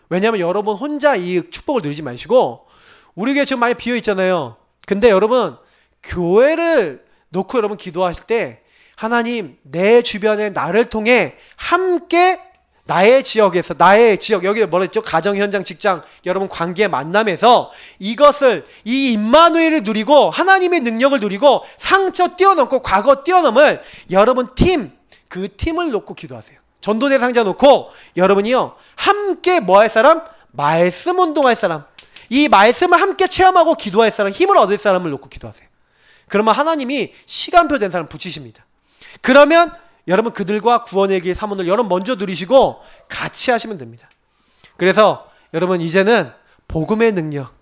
[SPEAKER 1] 왜냐하면 여러분 혼자 이 축복을 누리지 마시고 우리 교회 지금 많이 비어 있잖아요. 근데 여러분 교회를 놓고 여러분 기도하실 때 하나님 내 주변에 나를 통해 함께 나의 지역에서 나의 지역 여기 뭐라 했죠? 가정 현장 직장 여러분 관계 만남에서 이것을 이 임마누엘을 누리고 하나님의 능력을 누리고 상처 뛰어넘고 과거 뛰어넘을 여러분 그 팀을 놓고 기도하세요. 전도 대상자 놓고 여러분이요 함께 뭐 할 사람? 말씀 운동할 사람, 이 말씀을 함께 체험하고 기도할 사람, 힘을 얻을 사람을 놓고 기도하세요. 그러면 하나님이 시간표 된 사람 붙이십니다. 그러면 여러분 그들과 구원의 길 사문을 여러분 먼저 누리시고 같이 하시면 됩니다. 그래서 여러분 이제는 복음의 능력,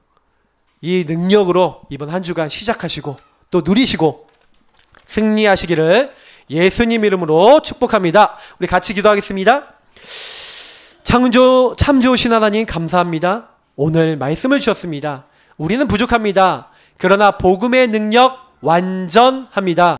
[SPEAKER 1] 이 능력으로 이번 한 주간 시작하시고 또 누리시고 승리하시기를 예수님 이름으로 축복합니다. 우리 같이 기도하겠습니다. 참 좋으신 하나님 감사합니다. 오늘 말씀을 주셨습니다. 우리는 부족합니다. 그러나 복음의 능력 완전합니다.